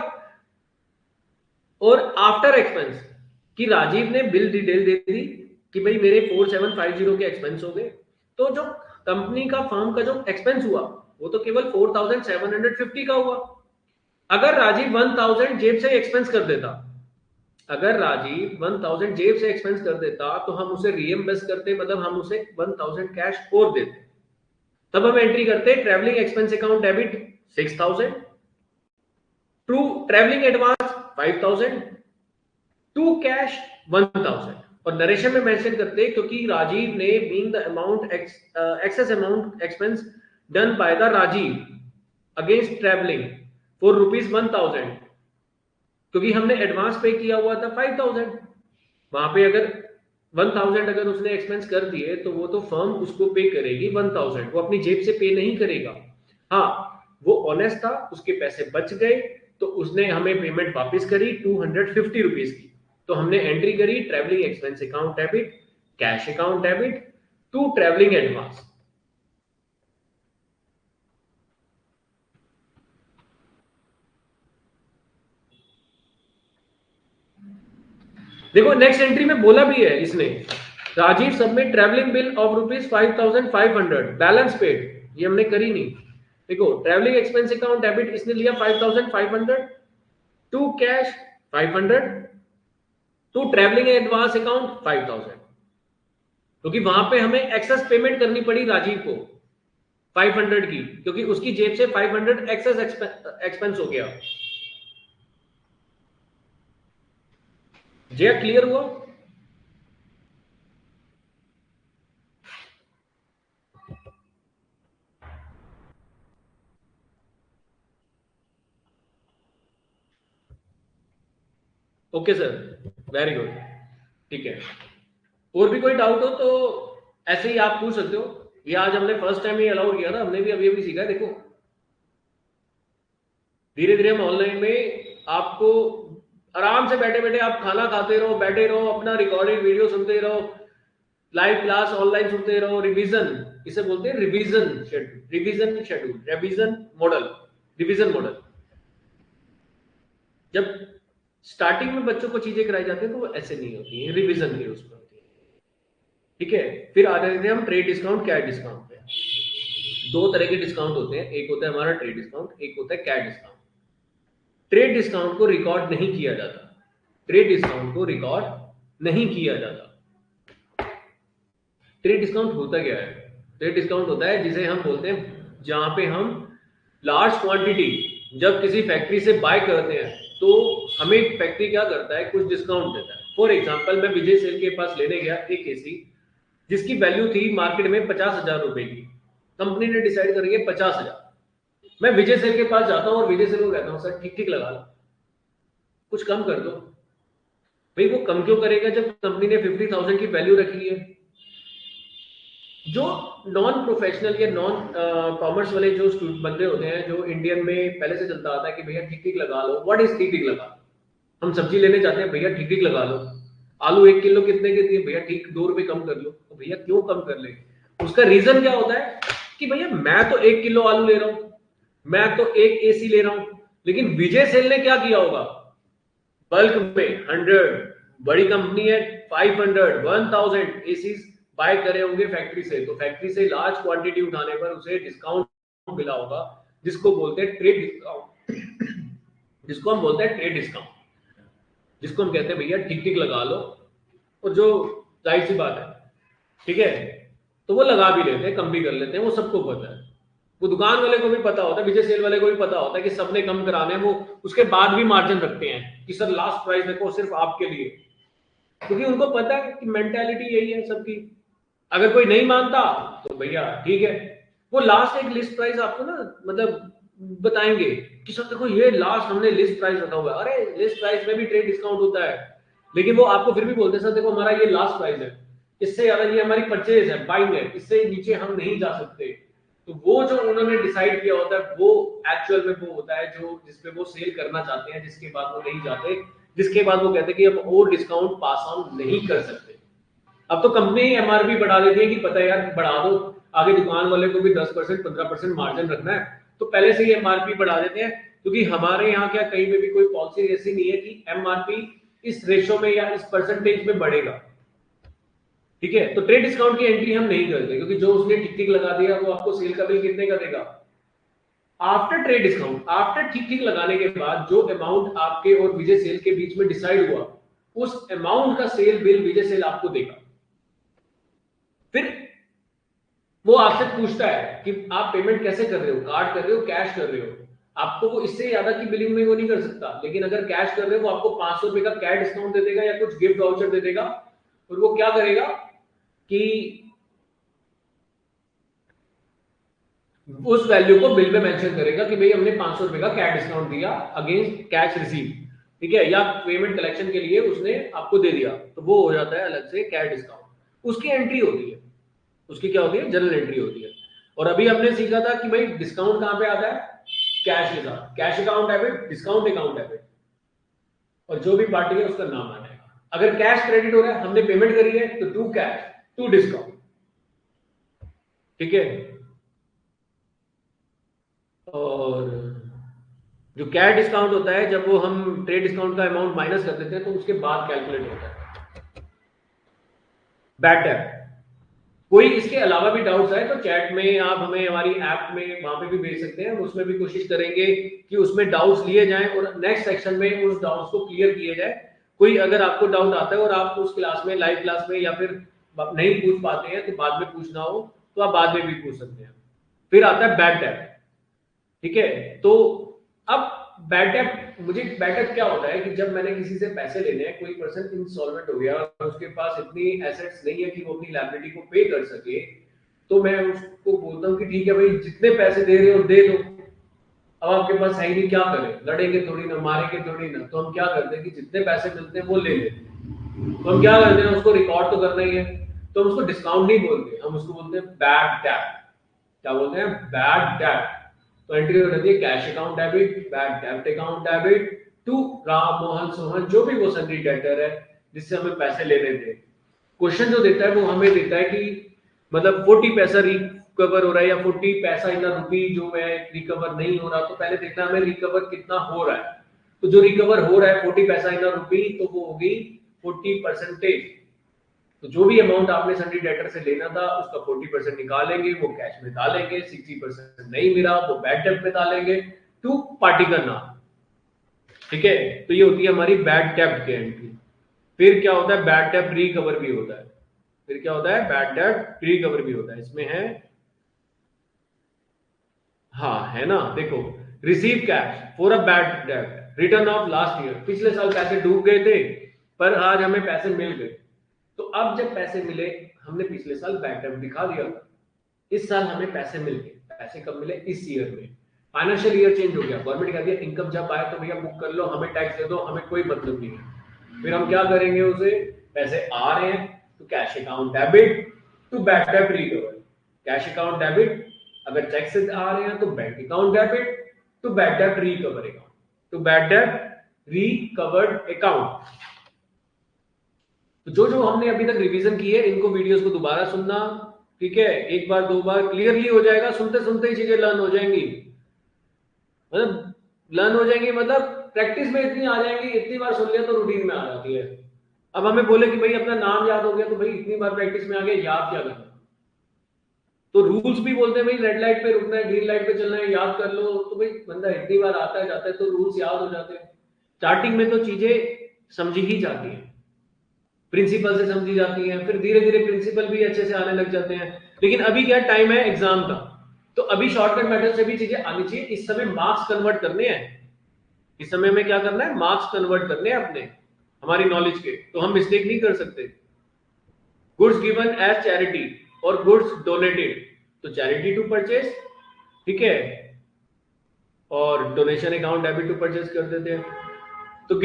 और आफ्टर एक्सपेंस, कि राजीव ने बिल डिटेल दे दी कि भाई मेरे 4750 के एक्सपेंस हो गए, तो जो कंपनी का फर्म का जो एक्सपेंस हुआ वो तो केवल 4,750 का हुआ। अगर राजीव 1,000 जेब से एक्सपेंस कर देता, अगर राजीव 1,000 जेब से एक्सपेंस कर देता तो हम उसे रीएम्बर्स करते, मतलब हम उसे 1,000 कैश और देते। तब हम एंट्री करते travelling expense account debit 6,000, to travelling advance 5,000, to cash 1,000। और नरेशन में मेंशन करते क्योंकि राजीव ने being the amount excess amount expense done by the Rajiv against travelling for ₹1,000, क्योंकि हमने एडवांस पे किया हुआ था 5,000। वहां पे अगर 1,000 अगर उसने एक्सपेंस कर दिए तो वो तो फर्म उसको पे करेगी 1,000, वो अपनी जेब से पे नहीं करेगा। हाँ, वो ऑनेस्ट था, उसके पैसे बच गए, तो उसने हमें पेमेंट वापस करी ₹250 की। तो हमने एंट्री करी travelling expense account debit, cash account debit to travelling advance. देखो नेक्स्ट एंट्री में बोला भी है इसने, Rajiv submit travelling bill of ₹5,500 balance paid, ये हमने करी नहीं। देखो ट्रैवलिंग एक्सपेंस अकाउंट डेबिट इसने लिया 5,500, to cash 500, to travelling advance account 5,000, क्योंकि वहां पे हमें एक्सेस पेमेंट करनी पड़ी राजीव को 500 की, क्योंकि उसकी जेब से 500 एक्सेस एक्सपेंस हो गया। जय क्लियर हुआ? ओके सर, वेरी गुड, ठीक है। और भी कोई डाउट हो तो ऐसे ही आप पूछ सकते हो। ये आज हमने फर्स्ट टाइम ही अलाउ किया था, हमने भी अभी अभी सीखा है। देखो धीरे धीरे हम ऑनलाइन में आपको आराम से बैठे बैठे आप खाना खाते रहो, बैठे रहो, अपना रिकॉर्डेड वीडियो सुनते रहो, लाइव क्लास ऑनलाइन सुनते रहो। रिवीजन, इसे बोलते हैं revision schedule, revision schedule, revision model, revision model. जब स्टार्टिंग में बच्चों को चीजें कराई जाती है तो वो ऐसे नहीं होती है, रिवीजन के उसमें होती है, ठीक है। फिर आ रहे थे हम ट्रेड डिस्काउंट, कैश डिस्काउंट पे। दो तरह के डिस्काउंट होते हैं, एक होता है हमारा ट्रेड डिस्काउंट, एक होता है कैश डिस्काउंट। ट्रेड डिस्काउंट को रिकॉर्ड नहीं किया जाता, ट्रेड डिस्काउंट को रिकॉर्ड नहीं किया जाता। ट्रेड डिस्काउंट होता क्या है? ट्रेड डिस्काउंट होता है जिसे हम बोलते हैं जहां पे हम लार्ज क्वांटिटी जब किसी फैक्ट्री से बाय करते हैं तो हमें फैक्ट्री क्या करता है, कुछ डिस्काउंट देता है। फॉर एग्जांपल मैं विजय सेल के पास लेने गया एक एसी जिसकी वैल्यू थी मार्केट में 50,000 रुपए की, कंपनी ने डिसाइड करी है 50,000। मैं विजय सेल के पास जाता हूँ और विजय सेल को कहता हूँ सर ठीक ठीक लगा लो, कुछ कम कर दो। भाई वो कम क्यों करेगा जब कंपनी ने 50,000 की वैल्यू रखी है। जो नॉन प्रोफेशनल या नॉन कॉमर्स वाले जो बंदे होते हैं, जो इंडियन में पहले से चलता आता है कि भैया ठीक ठीक लगा लो। व्हाट इज ठीक ठीक लगा लो? हम सब्जी लेने जाते हैं, भैया ठीक ठीक लगा लो। आलू 1 किलो कितने के दिए? भैया ठीक 2 रुपए कम कर लो। तो भैया क्यों कम कर ले? उसका रीजन क्या होता है कि भैया मैं तो 1 किलो आलू ले रहा हूं, मैं तो एक एसी ले रहा हूं, लेकिन विजय सेल ने क्या किया होगा, बल्क में 100, बड़ी कंपनी है 500 1000 एसी बाय करे होंगे फैक्ट्री से, तो फैक्ट्री से लार्ज क्वांटिटी उठाने पर उसे डिस्काउंट मिला होगा, जिसको बोलते हैं ट्रेड डिस्काउंट, जिसको हम बोलते हैं ट्रेड डिस्काउंट, जिसको हम कहते हैं भैया ठीक ठीक लगा लो। और जो जाहिर सी बात है, ठीक है, तो वो लगा भी लेते हैं, कम भी कर लेते हैं, वो सबको पता है। वो दुकान वाले को भी पता होता है, विजय सेल वाले को भी पता होता है कि सबने कम कराने, वो उसके बाद भी मार्जिन रखते हैं कि सर लास्ट प्राइस देखो सिर्फ आपके लिए, क्योंकि उनको पता है कि मेंटालिटी यही है सबकी। अगर कोई नहीं मानता तो भैया ठीक है, वो लास्ट एक लिस्ट प्राइस आपको ना मतलब बताएंगे कि सर देखो ये लास्ट हमने लिस्ट प्राइस रखा हुआ है। अरे लिस्ट प्राइस में भी ट्रेड डिस्काउंट होता है, लेकिन वो आपको फिर भी बोलते हैं सर देखो हमारा ये लास्ट प्राइस है, इससे ज्यादा ये हमारी परचेज है, बाइंग है, इससे नीचे हम नहीं जा सकते। तो वो जो उन्होंने डिसाइड किया होता है वो एक्चुअल में वो होता है जो जिसपे वो सेल करना चाहते हैं, जिसके बाद वो नहीं जाते, जिसके बाद वो कहते हैं कि हम और डिस्काउंट पास ऑन नहीं कर सकते। अब तो कंपनी एमआरपी बढ़ा देती है कि पता है यार बढ़ा दो, आगे दुकान वाले को भी 10% 15% मार्जिन रखना है, तो पहले से ही एमआरपी बढ़ा देते हैं। क्योंकि हमारे यहाँ क्या कहीं पे भी कोई पॉलिसी ऐसी नहीं है कि एमआरपी इस रेशो में या इस परसेंटेज में बढ़ेगा, ठीक है। तो ट्रेड डिस्काउंट की एंट्री हम नहीं करते, क्योंकि जो उसने टिक टिक लगा दिया वो आपको सेल का बिल कितने का देगा आफ्टर ट्रेड डिस्काउंट। आफ्टर ठीक ठीक लगाने के बाद जो अमाउंट आपके और विजय सेल के बीच में डिसाइड हुआ, उस अमाउंट का सेल बिल विजय सेल आपको देगा। फिर वो आपसे पूछता है कि आप पेमेंट कैसे कर रहे हो, कार्ड कर रहे हो, कैश कर रहे हो। आपको वो इससे ज्यादा की बिलिंग में वो नहीं कर सकता, लेकिन अगर कैश कर रहे हो वो आपको 500 रुपए का कैश डिस्काउंट दे देगा या कुछ गिफ्ट वाउचर दे देगा। और वो क्या करेगा कि उस वैल्यू को बिल में मेंशन करेगा कि भाई हमने 500 रुपए का कैश डिस्काउंट दिया अगेंस्ट कैश रिसीव, ठीक है, या पेमेंट कलेक्शन के लिए उसने आपको दे दिया, तो वो हो जाता है अलग से कैश डिस्काउंट। उसकी एंट्री होती है, उसकी क्या होती है, जनरल एंट्री होती है। और अभी हमने सीखा था कि भाई डिस्काउंट कहां पे आता है, कैश के साथ, cash account debit, discount account debit, और जो भी पार्टी है उसका नाम आ जाएगा। अगर कैश क्रेडिट हो रहा है, हमने पेमेंट करी है, तो टू कैश टू डिस्काउंट, ठीक है। और जो कैश डिस्काउंट होता है जब वो हम ट्रेड डिस्काउंट का अमाउंट माइनस कर देते हैं तो उसके बाद कैलकुलेट होता है। बैड डेट, कोई इसके अलावा भी डाउट्स आए तो चैट में आप हमें हमारी ऐप में वहां पे भी भेज सकते हैं, उसमें भी कोशिश करेंगे कि उसमें डाउट्स लिए जाएं और नेक्स्ट सेक्शन में उस डाउट्स को क्लियर किए जाए। कोई अगर आपको डाउट आता है और आप उस क्लास में, लाइव क्लास में या फिर नहीं पूछ पाते हैं तो बाद में पूछना हो तो आप बाद में भी पूछ सकते हैं। फिर आता है बैड डेट, ठीक है। तो अब बैड डेट, मुझे बैड डेट क्या होता है कि जब मैंने किसी से पैसे लेने हैं, कोई पर्सन इंसॉल्वेंट हो गया और उसके पास इतनी एसेट्स नहीं है कि वो अपनी लायबिलिटी को पे कर सके, तो मैं उसको बोलता हूँ कि ठीक है भाई जितने पैसे दे रहे हो दे दो, अब आपके पास है ही नहीं, क्या करें, लड़ेंगे थोड़ी ना, मारेंगे थोड़ी ना, तो हम क्या करते हैं कि जितने पैसे मिलते हैं वो ले लेते हैं। तो हम क्या करते हैं, उसको रिकॉर्ड तो करना ही है, तो हम उसको डिस्काउंट नहीं बोलते, हम उसको बोलते हैं बैड डेब्ट। क्या बोलते हैं, बैड डेब्ट। तो एंट्री हो जाती है कैश अकाउंट डेबिट, बैड डेब्ट account debit to Ram Mohan Sohan, जो भी वो सन्नी डेटर है जिससे हमें पैसे लेने थे। क्वेश्चन जो देता है वो हमें देता है कि मतलब 40 पैसा रिकवर हो रहा है या 40 पैसा इन रुपी जो है रिकवर नहीं हो रहा, तो पहले देखना हमें रिकवर कितना हो रहा है। तो जो रिकवर हो रहा है 40 पैसा इन रुपी, तो वो होगी 40%। तो जो भी अमाउंट आपने सन्नी डेटर से लेना था उसका 40% निकालेंगे, वो कैश में डालेंगे, 60% नहीं मिला वो बैड डेब्ट में डालेंगे टू पार्टी का नाम। ठीक है, तो ये होती है हमारी बैड डेब्ट की एंट्री। फिर क्या होता है, बैड डेब्ट रिकवर भी होता है। फिर क्या होता है, बैड डेब्ट रिकवर भी होता है। इसमें है, हाँ है ना, देखो, receive cash for a bad डेब्ट रिटर्न ऑफ लास्ट ईयर, पिछले साल पैसे डूब गए थे पर आज हमें पैसे मिल गए। तो अब जब पैसे मिले, हमने पिछले साल बैड डेब्ट दिखा दिया था, इस साल हमें पैसे मिल गए। पैसे कब मिले, इस ईयर में। फाइनेंशियल ईयर चेंज हो गया, गवर्नमेंट कह दिया इनकम जब आए तो भैया बुक कर लो, हमें टैक्स दे दो, हमें कोई मतलब नहीं है। फिर हम क्या करेंगे, उसे पैसे आ रहे हैं तो cash account debit to bad डेब्ट रिकवर। कैश अकाउंट डेबिट, अगर चेक से आ रहे हैं तो bank account debit to bad डेब्ट रिकवर अकाउंट, टू बैड डेब्ट रिकवर्ड अकाउंट। तो जो जो हमने अभी तक रिवीजन की है, इनको वीडियोस को दोबारा सुनना, ठीक है, एक बार दो बार क्लियरली हो जाएगा, सुनते सुनते ही चीजें लर्न हो जाएंगी। मतलब लर्न हो जाएंगी मतलब प्रैक्टिस में इतनी आ जाएंगी, इतनी बार सुन लिया तो रूटीन में आ जाती है। अब हमें बोले कि भाई अपना नाम याद हो गया, तो भाई इतनी बार प्रैक्टिस में आ गया, याद क्या करना। तो रूल्स भी बोलते हैं भाई रेड लाइट पे रुकना है, ग्रीन लाइट पे चलना है, याद कर लो। तो भाई बंदा इतनी बार आता है जाता है तो रूल्स याद हो जाते हैं। स्टार्टिंग में तो चीजें समझी ही जाती हैं, प्रिंसिपल से समझी जाती हैं, फिर धीरे धीरे प्रिंसिपल भी अच्छे से आने लग जाते हैं। लेकिन अभी क्या टाइम है एग्जाम का, तो अभी शॉर्टकट मेथड से भी चीजें आनी चाहिए। इस समय मार्क्स कन्वर्ट करने हैं, इस समय में क्या करना है, मार्क्स कन्वर्ट करने हैं अपने, हमारी नॉलेज के, तो हम मिस्टेक नहीं कर सकते। गुड्स गिवन एज चैरिटी और गुड्स डोनेटेड, तो चैरिटी टू परचेज, ठीक है, और donation account debit to purchase कर देते हैं। तो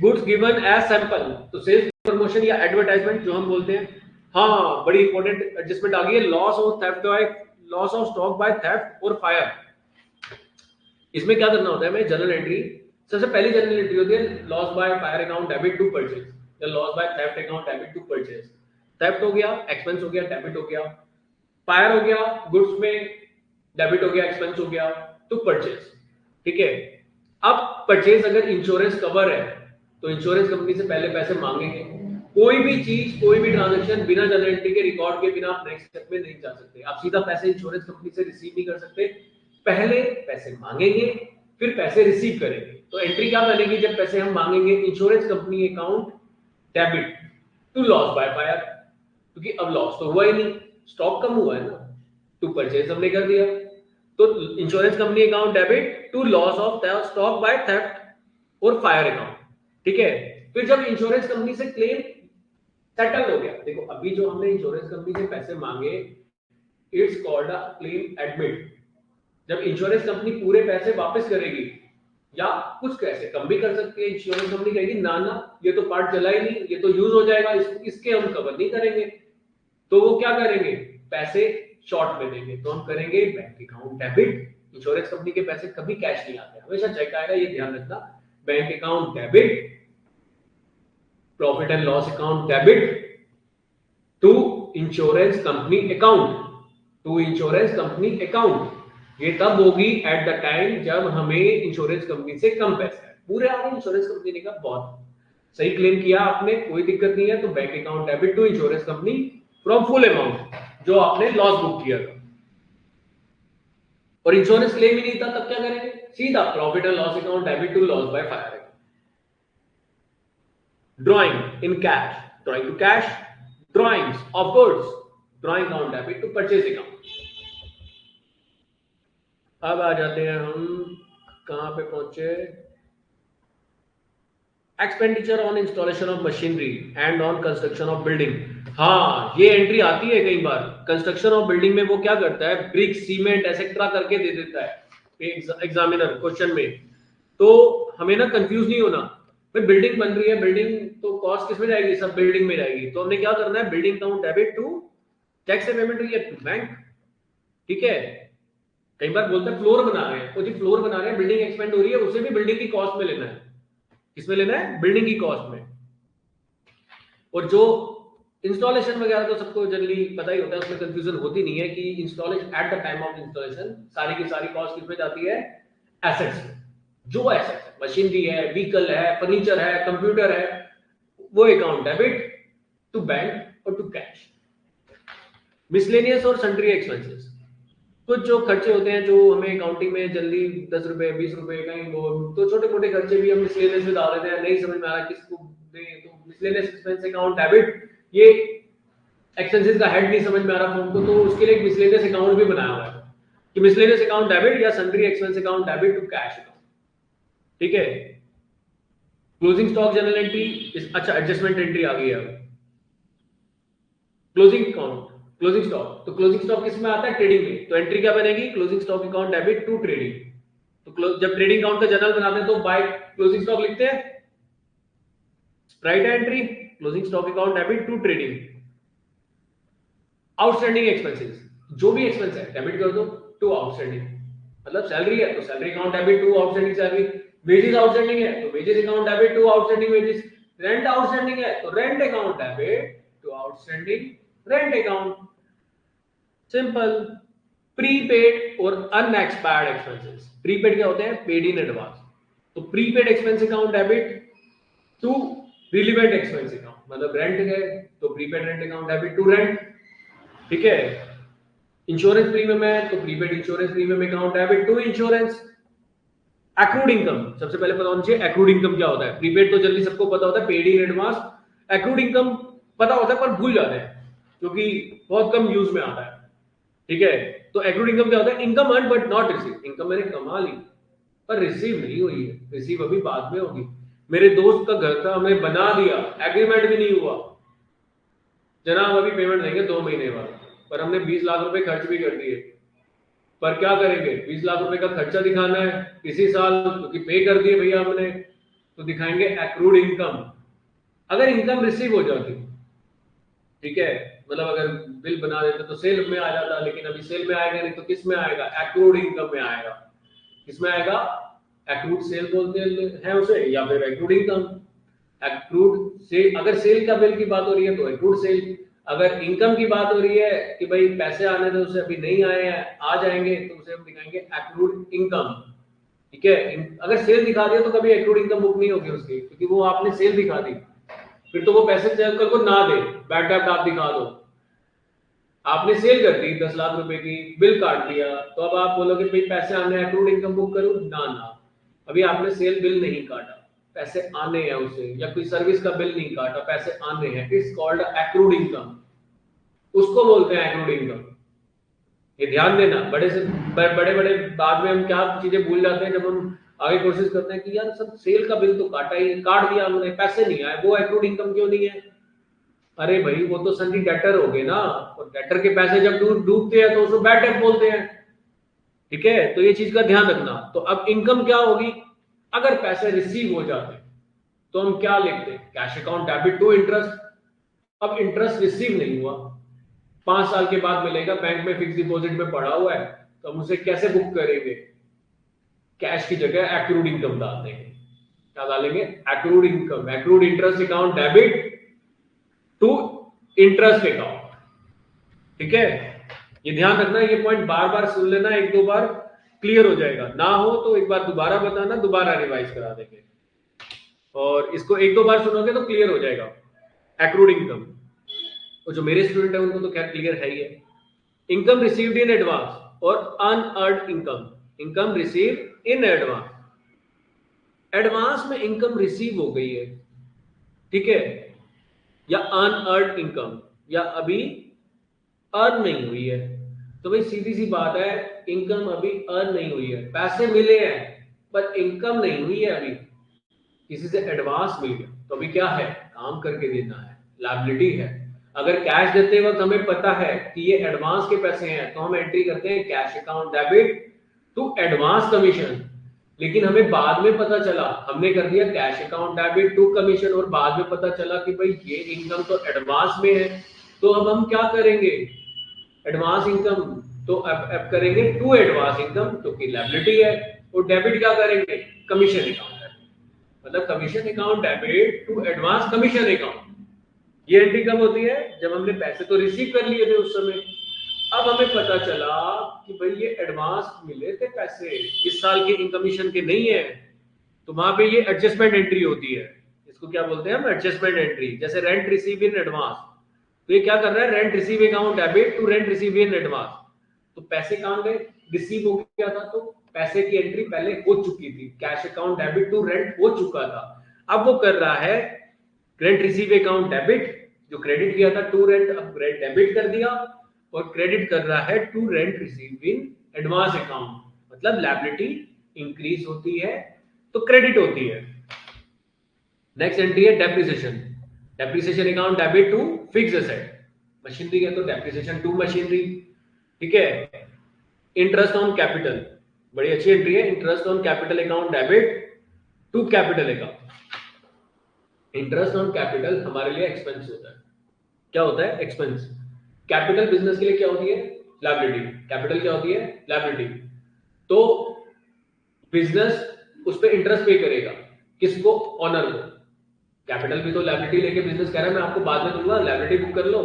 गुड्स गिवन एज सैंपल, तो सेल्स प्रमोशन या एडवर्टाइजमेंट जो हम बोलते हैं। हाँ, बड़ी इंपॉर्टेंट एडजस्टमेंट आ गई है, loss of theft by, loss of stock by theft और फायर। इसमें क्या करना होता है, मैं जनरल एंट्री, सबसे पहली जनरल एंट्री होती है loss by fire account debit to purchase, या loss by theft account debit to purchase. Theft हो गया, एक्सपेंस हो गया, डेबिट हो गया, फायर हो गया, गुड्स में डेबिट हो गया, एक्सपेंस हो गया, टू परचेज। ठीक है, अब परचेज अगर इंश्योरेंस कवर है तो इंश्योरेंस कंपनी से पहले पैसे मांगेंगे। कोई भी चीज, कोई भी ट्रांजैक्शन बिना जनरल एंट्री के रिकॉर्ड के बिना आप नेक्स्ट स्टेप में नहीं जा सकते। आप सीधा पैसे इंश्योरेंस कंपनी से रिसीव नहीं कर सकते, पहले पैसे मांगेंगे फिर पैसे रिसीव करेंगे। तो एंट्री क्या बनेगी, जब पैसे हम मांगेंगे, insurance company account debit to loss by fire, क्योंकि अब लॉस तो हुआ ही नहीं, स्टॉक कम हुआ है ना, टू परचेज हमने कर दिया। तो insurance company account debit to loss of stock by theft और फायर अकाउंट। ठीक है, फिर जब इंश्योरेंस कंपनी से क्लेम सेटल हो गया, देखो अभी जो हमने इंश्योरेंस कंपनी से पैसे मांगे, it's called a claim admit. जब इंश्योरेंस कंपनी पूरे पैसे वापस करेगी, या कुछ पैसे कम भी कर सकती है, इंश्योरेंस कंपनी कहेगी ना ना ये तो पार्ट चला ही नहीं, ये तो यूज हो जाएगा, इसके हम कवर नहीं करेंगे, तो वो क्या करेंगे, पैसे शॉर्ट में देंगे। तो हम करेंगे bank account debit. Insurance company के पैसे कभी कैश नहीं आते, हमेशा चेक आएगा, ये ध्यान रखना। Bank account debit, profit and loss account debit to insurance company account, to insurance company account. ये तब होगी एट द टाइम जब हमें इंश्योरेंस कंपनी से कम पैसा है। पूरे आ गए, इंश्योरेंस कंपनी ने कहा बहुत सही क्लेम किया आपने, कोई दिक्कत नहीं है, तो bank account debit to insurance company from full amount जो आपने लॉस बुक किया था। और इंश्योरेंस क्लेम ही नहीं था, तब क्या करेंगे, सीधा profit and loss account debit to loss by fire. Drawing in cash, drawing to cash, drawings of goods, drawing account debit to purchase account. अब आ जाते हैं हम कहां पे पहुंचे, expenditure on installation of machinery and on construction of building. हाँ, ये एंट्री आती है कई बार। कंस्ट्रक्शन ऑफ बिल्डिंग में वो क्या करता है, ब्रिक सीमेंट एक्सेट्रा करके दे देता है, एग्जामिनर क्वेश्चन में, तो हमें ना कंफ्यूज नहीं होना। भाई बिल्डिंग बन रही है, बिल्डिंग तो कॉस्ट किस में जाएगी, सब बिल्डिंग में जाएगी। तो हमने क्या करना है, building account debit to tax से पेमेंट हुई है टू बैंक। ठीक है, कई बार बोलते हैं फ्लोर बना रहे हैं, तो जी फ्लोर बना रहे हैं, बिल्डिंग एक्सपेंड हो रही है, उसे भी बिल्डिंग की कॉस्ट में लेना है। किसमें लेना है, बिल्डिंग की कॉस्ट में। और जो इंस्टॉलेशन वगैरह तो सबको जनरली पता ही होता है, उसमें कंफ्यूजन होती नहीं है कि installation at the time of installation सारी की सारी कॉस्ट किसमें जाती है, एसेट्स में। जो एसेट्स है, मशीनरी है, व्हीकल है, फर्नीचर है, कंप्यूटर है, वो अकाउंट डेबिट टू बैंक और टू कैश। मिसलेनियस और सन्ड्री एक्सपेंसेस, कुछ जो खर्चे होते हैं जो हमें अकाउंटिंग में जल्दी 10 रुपए 20 रुपए कहीं वो, तो छोटे मोटे खर्चे भी हम मिसलेनियस में डाल देते हैं, नहीं समझ में आ रहा किसको दें, तो मिसलेनियस एक्सपेंस अकाउंट डेबिट, ये एक्सपेंसेस का हेड नहीं समझ में आ रहा हमको, तो उसके लिए एक मिसलेनियस अकाउंट भी बनाया हुआ है कि मिसलेनियस अकाउंट डेबिट या sundry expense account debit to cash account. ठीक है, क्लोजिंग स्टॉक जनरल एंट्री, अच्छा एडजस्टमेंट एंट्री आ गई है। क्लोजिंग अकाउंट, क्लोजिंग स्टॉक, तो क्लोजिंग स्टॉक किस में आता है, ट्रेडिंग में। तो एंट्री क्या बनेगी, closing stock account debit to trading. तो जब ट्रेडिंग अकाउंट का जर्नल बनाते हैं तो बाय क्लोजिंग स्टॉक लिखते हैं, right entry closing stock account debit to trading. Outstanding expenses, जो भी एक्सपेंस है डेबिट कर दो टू आउटस्टैंडिंग, मतलब सैलरी है तो salary account debit to outstanding salary, wages outstanding है तो wages account debit to outstanding wages, rent outstanding है तो rent account debit to outstanding rent account. Simple. Prepaid और अनएक्सपायर्ड एक्सपेंसेस, प्रीपेड क्या होते हैं, पेड इन एडवांस, तो prepaid expense account debit to relevant expense account, मतलब rent है तो prepaid rent account debit to rent. ठीक है, इंश्योरेंस प्रीमियम है तो prepaid insurance premium account debit to insurance. Accrued income, सबसे पहले पता होना चाहिए एक्रूड इनकम क्या होता है। प्रीपेड तो जल्दी सबको पता होता है, paid in advance. Accrued income पता होता है पर भूल जाते हैं क्योंकि बहुत कम यूज में आता है। ठीक है, तो एक्रूड इनकम क्या होता है, income earn but not receive, income मैंने कमा ली पर रिसीव नहीं हुई है, रिसीव अभी बाद में होगी। मेरे दोस्त का घर था, हमने बना दिया, एग्रीमेंट भी नहीं हुआ, जनाब अभी पेमेंट देंगे 2 महीने बाद, पर हमने 20 लाख रुपए खर्च भी कर दिए। पर क्या करेंगे, 20 लाख रुपए का खर्चा दिखाना है इसी साल क्योंकि पे कर दिए भैया हमने, तो दिखाएंगे एक्रूड इनकम। अगर इनकम रिसीव हो जाती, ठीक है, मतलब अगर बिल बना देते तो सेल में आ जाता, लेकिन अभी सेल में आएगा नहीं तो किस में आएगा, एक्रूड इनकम में आएगा। किसमें आएगा, एक्रूड सेल बोलते हैं उसे, या फिर एक्रूड इनकम। एक्रूड सेल, अगर सेल का बिल की बात हो रही है तो एक्रूड सेल, अगर इनकम की बात हो रही है कि भाई पैसे आने थे उसे अभी नहीं आए हैं, आ जाएंगे, तो उसे हम दिखाएंगे एक्रूड इनकम। ठीक है, अगर सेल दिखा दिया तो कभी एक्रूड इनकम बुक नहीं होगी उसकी, क्योंकि वो आपने सेल दिखा दी, फिर तो वो पैसे कल को ना दे, बैड डेब्ट आप दिखा दो। आपने सेल कर दी 10 लाख रुपए की, बिल काट दिया, तो अब आप बोलोगे भाई पैसे आने, एक्रूड इनकम बुक करूं, ना ना, अभी आपने सेल बिल नहीं काटा, पैसे आने हैं उसे, या कोई सर्विस का बिल नहीं काटा, पैसे आने हैं, इट्स कॉल्ड एक्रूड इनकम, उसको बोलते हैं एक्रूड इनकम। ये ध्यान देना, बड़े से बड़े बड़े बाद में हम क्या चीजें भूल जाते हैं जब हम आगे कोशिश करते हैं कि यार सब सेल का बिल तो काटा ही, काट दिया हमने, पैसे नहीं आए, वो एक्रूड इनकम क्यों नहीं है। अरे भाई वो तो सन्नी डेटर हो गए ना, और डेटर के पैसे जब डूबते हैं तो उसको बैड डेट बोलते हैं। ठीक है, तो ये चीज का ध्यान रखना। तो अब इनकम क्या होगी, अगर पैसे रिसीव हो जाते तो हम क्या लिखते, cash account debit to interest. अब इंटरेस्ट रिसीव नहीं हुआ, 5 साल के बाद मिलेगा, बैंक में फिक्स डिपॉजिट में पड़ा हुआ है, तो हम उसे कैसे बुक करेंगे, कैश की जगह एक्रूड इनकम डाल देंगे। क्या डालेंगे, accrued income, accrued interest account debit to interest account. ठीक है, ये ध्यान रखना, ये पॉइंट बार बार सुन लेना, 1-2 बार क्लियर हो जाएगा, ना हो तो एक बार दोबारा बताना, दोबारा रिवाइज करा देंगे, और इसको 1-2 बार सुनोगे तो क्लियर हो जाएगा। एक्रूड इनकम, और जो मेरे स्टूडेंट है उनको तो खैर क्लियर है ही है। इनकम रिसीव्ड इन एडवांस और unearned income, income receive in advance, advance में इनकम रिसीव हो गई है, ठीक है, या अनअर्न्ड इनकम, या अभी अर्न नहीं हुई है, तो भाई सीधी सी बात है, इनकम अभी अर्न नहीं हुई है, पैसे मिले हैं पर इनकम नहीं हुई है, अभी किसी से एडवांस मिल गया, तो अभी क्या है, काम करके देना है, लायबिलिटी है। अगर कैश देते वक्त हमें पता है कि ये एडवांस के पैसे हैं, तो हम एंट्री करते हैं cash account debit to advance commission, लेकिन हमें बाद में पता चला, हमने कर दिया cash account debit to commission और बाद में पता चला कि भाई ये इनकम तो एडवांस में है, तो अब हम क्या करेंगे, एडवांस इनकम तो अब करेंगे टू एडवांस इनकम जो कि लायबिलिटी है, और डेबिट क्या करेंगे, कमीशन अकाउंट है, मतलब commission account debit to advance commission account. ये एंट्री कब होती है, जब हमने पैसे तो रिसीव कर लिए थे उस समय, अब हमें पता चला कि भाई ये एडवांस मिले थे पैसे, इस साल के कमीशन के नहीं है, तो वहां पे ये एडजस्टमेंट एंट्री होती है, इसको क्या बोलते हैं हम, एडजस्टमेंट एंट्री। जैसे रेंट रिसीव इन एडवांस, तो ये क्या कर रहा है, rent receive account debit to rent receive in advance, तो पैसे कहां गए, रिसीव हो गया था, तो पैसे की एंट्री पहले हो चुकी थी, cash account debit to rent हो चुका था, अब वो कर रहा है रेंट रिसीव अकाउंट डेबिट, जो क्रेडिट किया था टू रेंट, अब रेंट डेबिट कर दिया, और क्रेडिट कर रहा है to rent receive in advance account, मतलब लायबिलिटी इंक्रीज होती है तो क्रेडिट होती है। नेक्स्ट एंट्री है depreciation, depreciation account debit to fix asset, machinery है तो डेप्रिसिएशन टू मशीनरी, ठीक है। इंटरेस्ट ऑन कैपिटल, बड़ी अच्छी एंट्री है, interest on capital account debit to capital account. Interest on capital हमारे लिए एक्सपेंस होता है, क्या होता है, एक्सपेंस। कैपिटल बिजनेस के लिए क्या होती है, लायबिलिटी, कैपिटल क्या होती है, लायबिलिटी, तो बिजनेस उस पर इंटरेस्ट पे करेगा, किसको, ऑनर को। कैपिटल भी तो लायबिलिटी लेके बिजनेस कह रहा है मैं आपको बाद में दूंगा, लायबिलिटी बुक कर लो,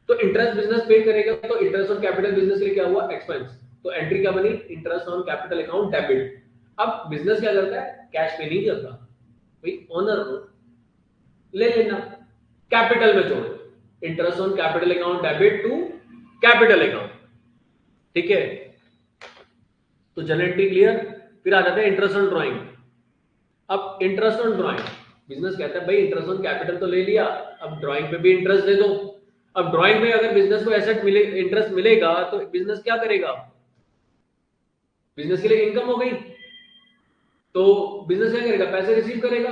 तो इंटरेस्ट बिजनेस पे करेगा, तो इंटरेस्ट ऑन कैपिटल बिजनेस के लिए क्या हुआ, एक्सपेंस, तो एंट्री क्या बनी, interest on capital account debit. अब बिजनेस क्या करता है, कैश पे नहीं करता, भाई ऑनर को ले लेना, कैपिटल में जोड़ो, interest on capital account debit to capital account, ठीक है। तो जनरल एंट्री क्लियर। फिर आ जाते हैं इंटरेस्ट ऑन ड्राइंग। अब इंटरेस्ट ऑन ड्राइंग, बिजनेस कहता है भाई इंटरेस्ट ऑन कैपिटल तो ले लिया, अब ड्राइंग पे भी इंटरेस्ट दे दो। अब ड्राइंग में अगर बिजनेस को एसेट मिले, इंटरेस्ट मिलेगा, तो बिजनेस क्या करेगा, बिजनेस के लिए इनकम हो गई, तो बिजनेस क्या करेगा, पैसे रिसीव करेगा,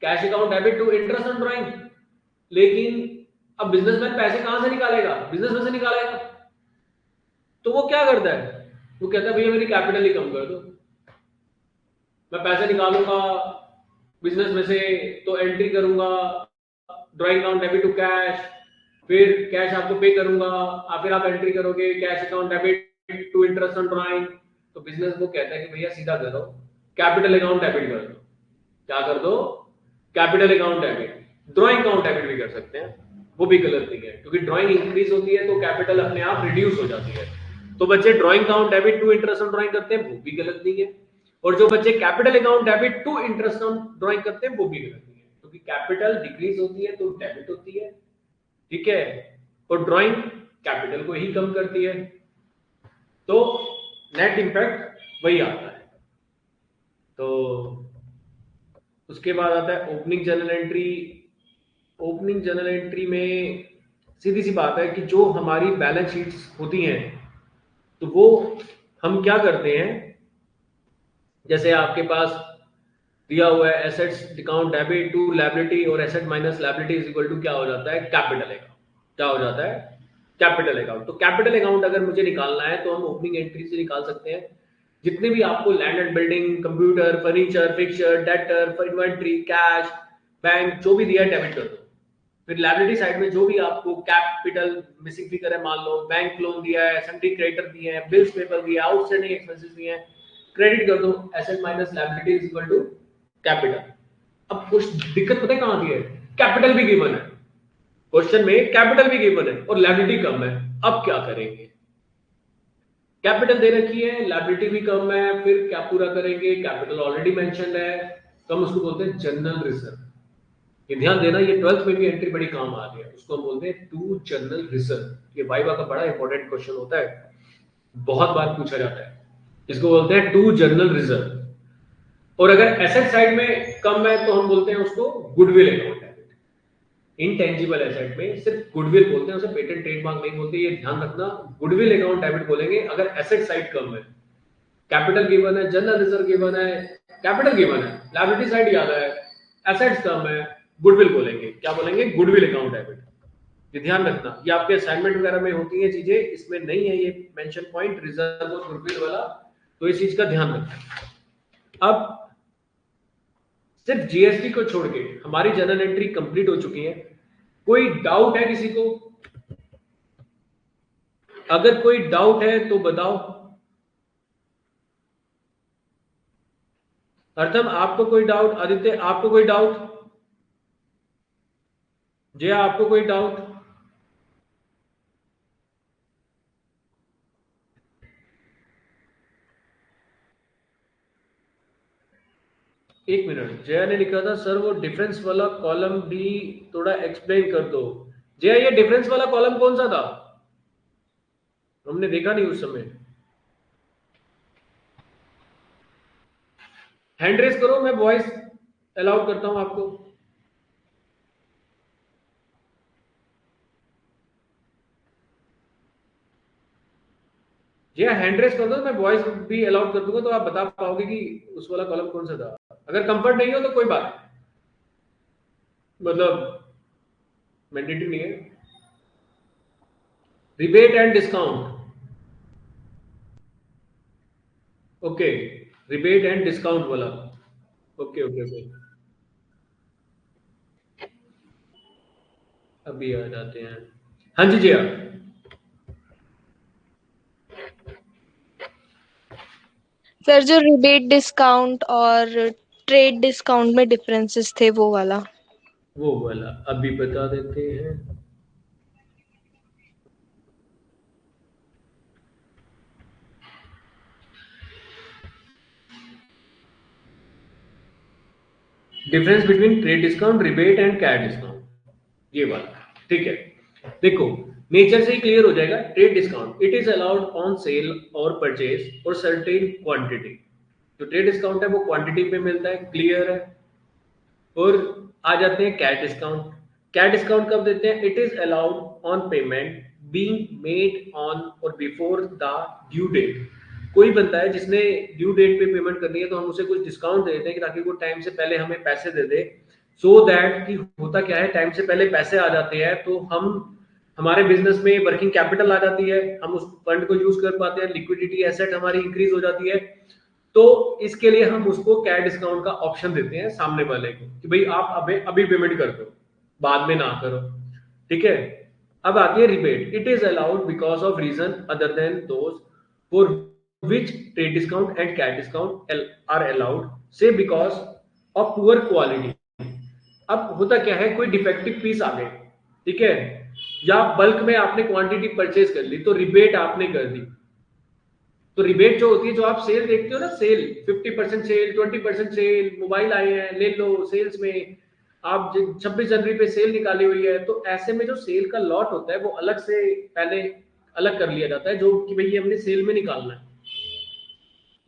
cash account debit to interest on drawing. लेकिन अब बिजनेसमैन पैसे कहां से निकालेगा, बिजनेस में से निकालेगा, तो वो क्या करता है, वो कहता है भैया मेरी कैपिटल ही कम कर दो, मैं पैसे निकालूंगा बिजनेस में से, तो एंट्री करूंगा drawing account debit to cash, फिर कैश आपको पे करूंगा, फिर आप एंट्री करोगे cash account debit to interest on drawing, तो बिजनेस वो कहता है कि भैया सीधा करो, कैपिटल अकाउंट डेबिट कर दो, क्या कर दो, capital account debit. Drawing account debit भी कर सकते हैं, वो भी गलत नहीं है, क्योंकि ड्राइंग इंक्रीज होती है तो कैपिटल अपने आप रिड्यूस हो जाती है। तो बच्चे drawing account debit to interest on drawing करते हैं, वो भी गलत नहीं है, और जो बच्चे capital account debit to interest on drawing करते हैं वो भी गलत नहीं है, क्योंकि कैपिटल डिक्रीज होती है तो डेबिट होती है, ठीक है, और ड्राइंग कैपिटल को ही कम करती है, तो नेट इंपैक्ट वही आता है। तो उसके बाद आता है opening journal entry. Opening journal entry में सीधी सी बात है कि जो हमारी बैलेंस शीट्स होती हैं, तो वो हम क्या करते हैं, जैसे आपके पास दिया हुआ है assets account debit to liability, और asset minus liability is equal to क्या हो जाता है, कैपिटल अकाउंट, क्या हो जाता है, कैपिटल अकाउंट। तो कैपिटल अकाउंट अगर मुझे निकालना है तो हम ओपनिंग एंट्री से निकाल सकते हैं, जितने भी आपको land and building, computer, furniture, fixture, debtor, inventory, cash, bank जो भी दिया है डेबिट कर दो। फिर लायबिलिटी साइड में जो भी आपको कैपिटल मिसिंग फिगर है, मान लो बैंक लोन दिया है, सन्डी क्रेडिटर दिए हैं, बिल्स पेपर दिया है, आउटस्टैंडिंग एक्सपेंसेस दिए हैं, क्रेडिट कर दो, asset minus liability is equal to capital. अब कुछ दिक्कत पता है कहां की है, कैपिटल भी गिवन है क्वेश्चन में, कैपिटल भी गिवन है और लायबिलिटी कम है, अब क्या करेंगे, कैपिटल दे रखी है, लायबिलिटी भी कम है, फिर क्या पूरा करेंगे, कैपिटल ऑलरेडी मेंशन्ड है, तो हम उसको बोलते हैं जनरल रिजर्व। ये ध्यान देना, ये 12th में भी एंट्री बड़ी काम आ रही है, उसको हम बोलते हैं टू जनरल रिजर्व। ये वाइवा का बड़ा इंपॉर्टेंट क्वेश्चन होता है, बहुत बार पूछा जाता है, इसको बोलते हैं टू जनरल रिजर्व। और अगर एसेट साइड में कम है तो हम बोलते हैं उसको goodwill account debit. Intangible asset में सिर्फ गुडविल बोलते हैं, उसे पेटेंट ट्रेडमार्क नहीं बोलते, ये ध्यान रखना, गुडविल अकाउंट डेबिट बोलेंगे अगर एसेट साइड कम है। कैपिटल गिवन है, जनरल रिजर्व गिवन है, कैपिटल गिवन है, लायबिलिटी साइड ज्यादा है, एसेट्स कम है, गुडविल बोलेंगे, क्या बोलेंगे, गुडविल अकाउंट डेबिट। ये ध्यान रखना, ये आपके असाइनमेंट वगैरह में होती है चीजें, इसमें नहीं है ये मेंशन पॉइंट रिजर्व और गुडविल वाला, तो इस चीज का ध्यान रखना। अब सिर्फ जीएसटी को छोड़ के हमारी जर्नल एंट्री कंप्लीट हो चुकी है। कोई डाउट है किसी को? अगर कोई डाउट है तो बताओ। अर्थम आपको कोई डाउट? आदित्य आपको कोई डाउट? जया आपको कोई डाउट? एक मिनट, जया ने लिखा था सर वो डिफरेंस वाला कॉलम भी थोड़ा एक्सप्लेन कर दो। जया ये डिफरेंस वाला कॉलम कौन सा था? हमने देखा नहीं उस समय। हैंड रेस करो, मैं वॉइस अलाउड करता हूं आपको। जया हैंड रेस कर दो, मैं वॉइस भी अलाउड कर दूंगा, तो आप बता पाओगे कि उस वाला कॉलम कौन सा था। अगर कंफर्ट नहीं हो तो कोई बात नहीं, मतलब मैंडेटरी नहीं है। Rebate and discount, okay, rebate and discount वाला, ओके ओके ओके, अभी आ जाते हैं। हाँ जी जया। सर जो रिबेट डिस्काउंट और ट्रेड डिस्काउंट में डिफरेंसेस थे वो वाला। वो वाला अभी बता देते हैं। Difference between trade discount, rebate and cash discount, ये वाला ठीक है। देखो नेचर से ही क्लियर हो जाएगा। Trade discount, it is allowed on sale और परचेज और सर्टेन क्वांटिटी। जो ट्रेड डिस्काउंट है वो क्वांटिटी पे मिलता है, क्लियर है। और आ जाते हैं कैश डिस्काउंट। कैश डिस्काउंट कब देते हैं? It is allowed on payment being made on और बिफोर द ड्यू डेट। कोई बंदा है जिसने ड्यू डेट पे पेमेंट करनी है तो हम उसे कुछ डिस्काउंट दे देते हैं कि ताकि वो टाइम से पहले हमें पैसे दे दे। सो दैट कि होता क्या है, टाइम से पहले पैसे आ जाते हैं तो हम हमारे बिजनेस में वर्किंग कैपिटल आ जाती है, हम उस फंड को यूज कर पाते हैं, लिक्विडिटी एसेट हमारी इंक्रीज हो जाती है। तो इसके लिए हम उसको कैश डिस्काउंट का ऑप्शन देते हैं सामने वाले को कि भाई आप अभी अभी पेमेंट कर दो, बाद में ना करो, ठीक है। अब आती है rebate. It is allowed because of reason other than those for which trade discount and cash discount are allowed, say because of poor quality. अब होता क्या है, कोई डिफेक्टिव पीस आ गए, ठीक है, या बल्क में आपने क्वांटिटी परचेज कर ली तो रिबेट आपने कर दी। तो रिबेट जो होती है, जो आप सेल देखते हो ना, सेल 50% सेल, 20% सेल, मोबाइल आए हैं ले लो सेल्स में, आप 26 जनवरी पे सेल निकाली हुई है, तो ऐसे में जो सेल का लॉट होता है वो अलग से पहले अलग कर लिया जाता है, जो कि भाई ये हमने सेल में निकालना है।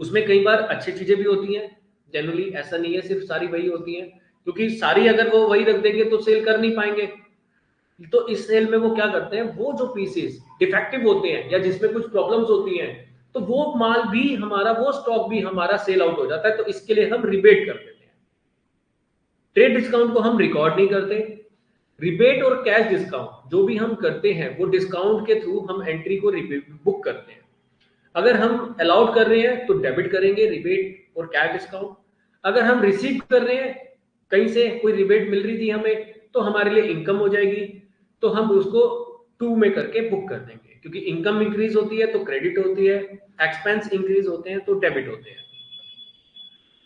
उसमें कई बार अच्छी चीजें भी होती हैं, जनरली ऐसा नहीं है सिर्फ सारी वही होती हैं, क्योंकि सारी अगर वो वही रख देंगे तो सेल कर नहीं पाएंगे। तो इस सेल में वो क्या करते हैं, वो जो पीसेस डिफेक्टिव होते हैं या जिसमें कुछ प्रॉब्लम्स होती हैं, तो वो माल भी हमारा, वो स्टॉक भी हमारा सेल आउट हो जाता है, तो इसके लिए हम रिबेट कर देते हैं। ट्रेड डिस्काउंट को हम रिकॉर्ड नहीं करते। रिबेट और कैश डिस्काउंट जो भी हम करते हैं वो डिस्काउंट के थ्रू हम एंट्री को बुक करते हैं। अगर हम अलाउड कर रहे हैं तो डेबिट करेंगे रिबेट और कैश डिस्काउंट। अगर हम रिसीव कर रहे हैं, कहीं से कोई रिबेट मिल रही थी हमें, तो हमारे लिए इनकम हो जाएगी, तो हम उसको टू में करके बुक कर देंगे, क्योंकि इनकम इंक्रीज होती है तो क्रेडिट होती है, एक्सपेंस इंक्रीज होते हैं तो डेबिट होते हैं।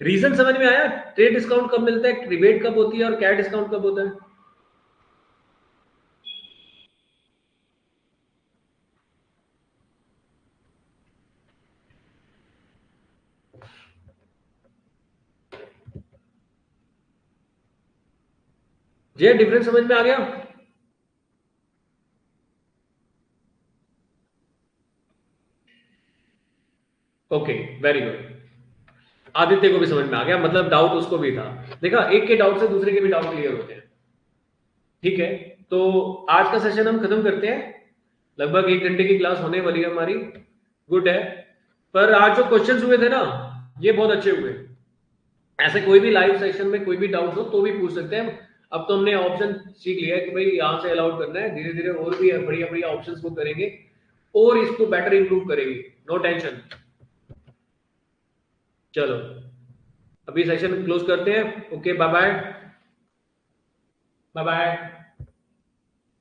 रीजन समझ में आया? ट्रेड डिस्काउंट कब मिलता है, रिबेट कब होती है और कैश डिस्काउंट कब होता है? ये डिफरेंस समझ में आ गया? Okay, very good. आदित्य को भी समझ में आ गया, मतलब डाउट उसको भी था। देखा, एक के डाउट से दूसरे के भी डाउट क्लियर होते हैं। ठीक है, तो आज का सेशन हम खत्म करते हैं। लगभग 1 घंटे की क्लास होने वाली है हमारी, गुड है। पर आज जो क्वेश्चंस हुए थे ना, ये बहुत अच्छे हुए। ऐसे कोई भी लाइव सेशन में कोई भी डाउट हो तो भी पूछ सकते हैं। अब तो हमने ऑप्शन सीख लिया कि भाई यहाँ से अलाउड करना है, धीरे धीरे और भी बढ़िया बढ़िया ऑप्शंस को करेंगे और इसको बेटर इंप्रूव करेंगे, नो टेंशन। चलो अभी सेशन क्लोज करते हैं। Okay bye bye, bye bye.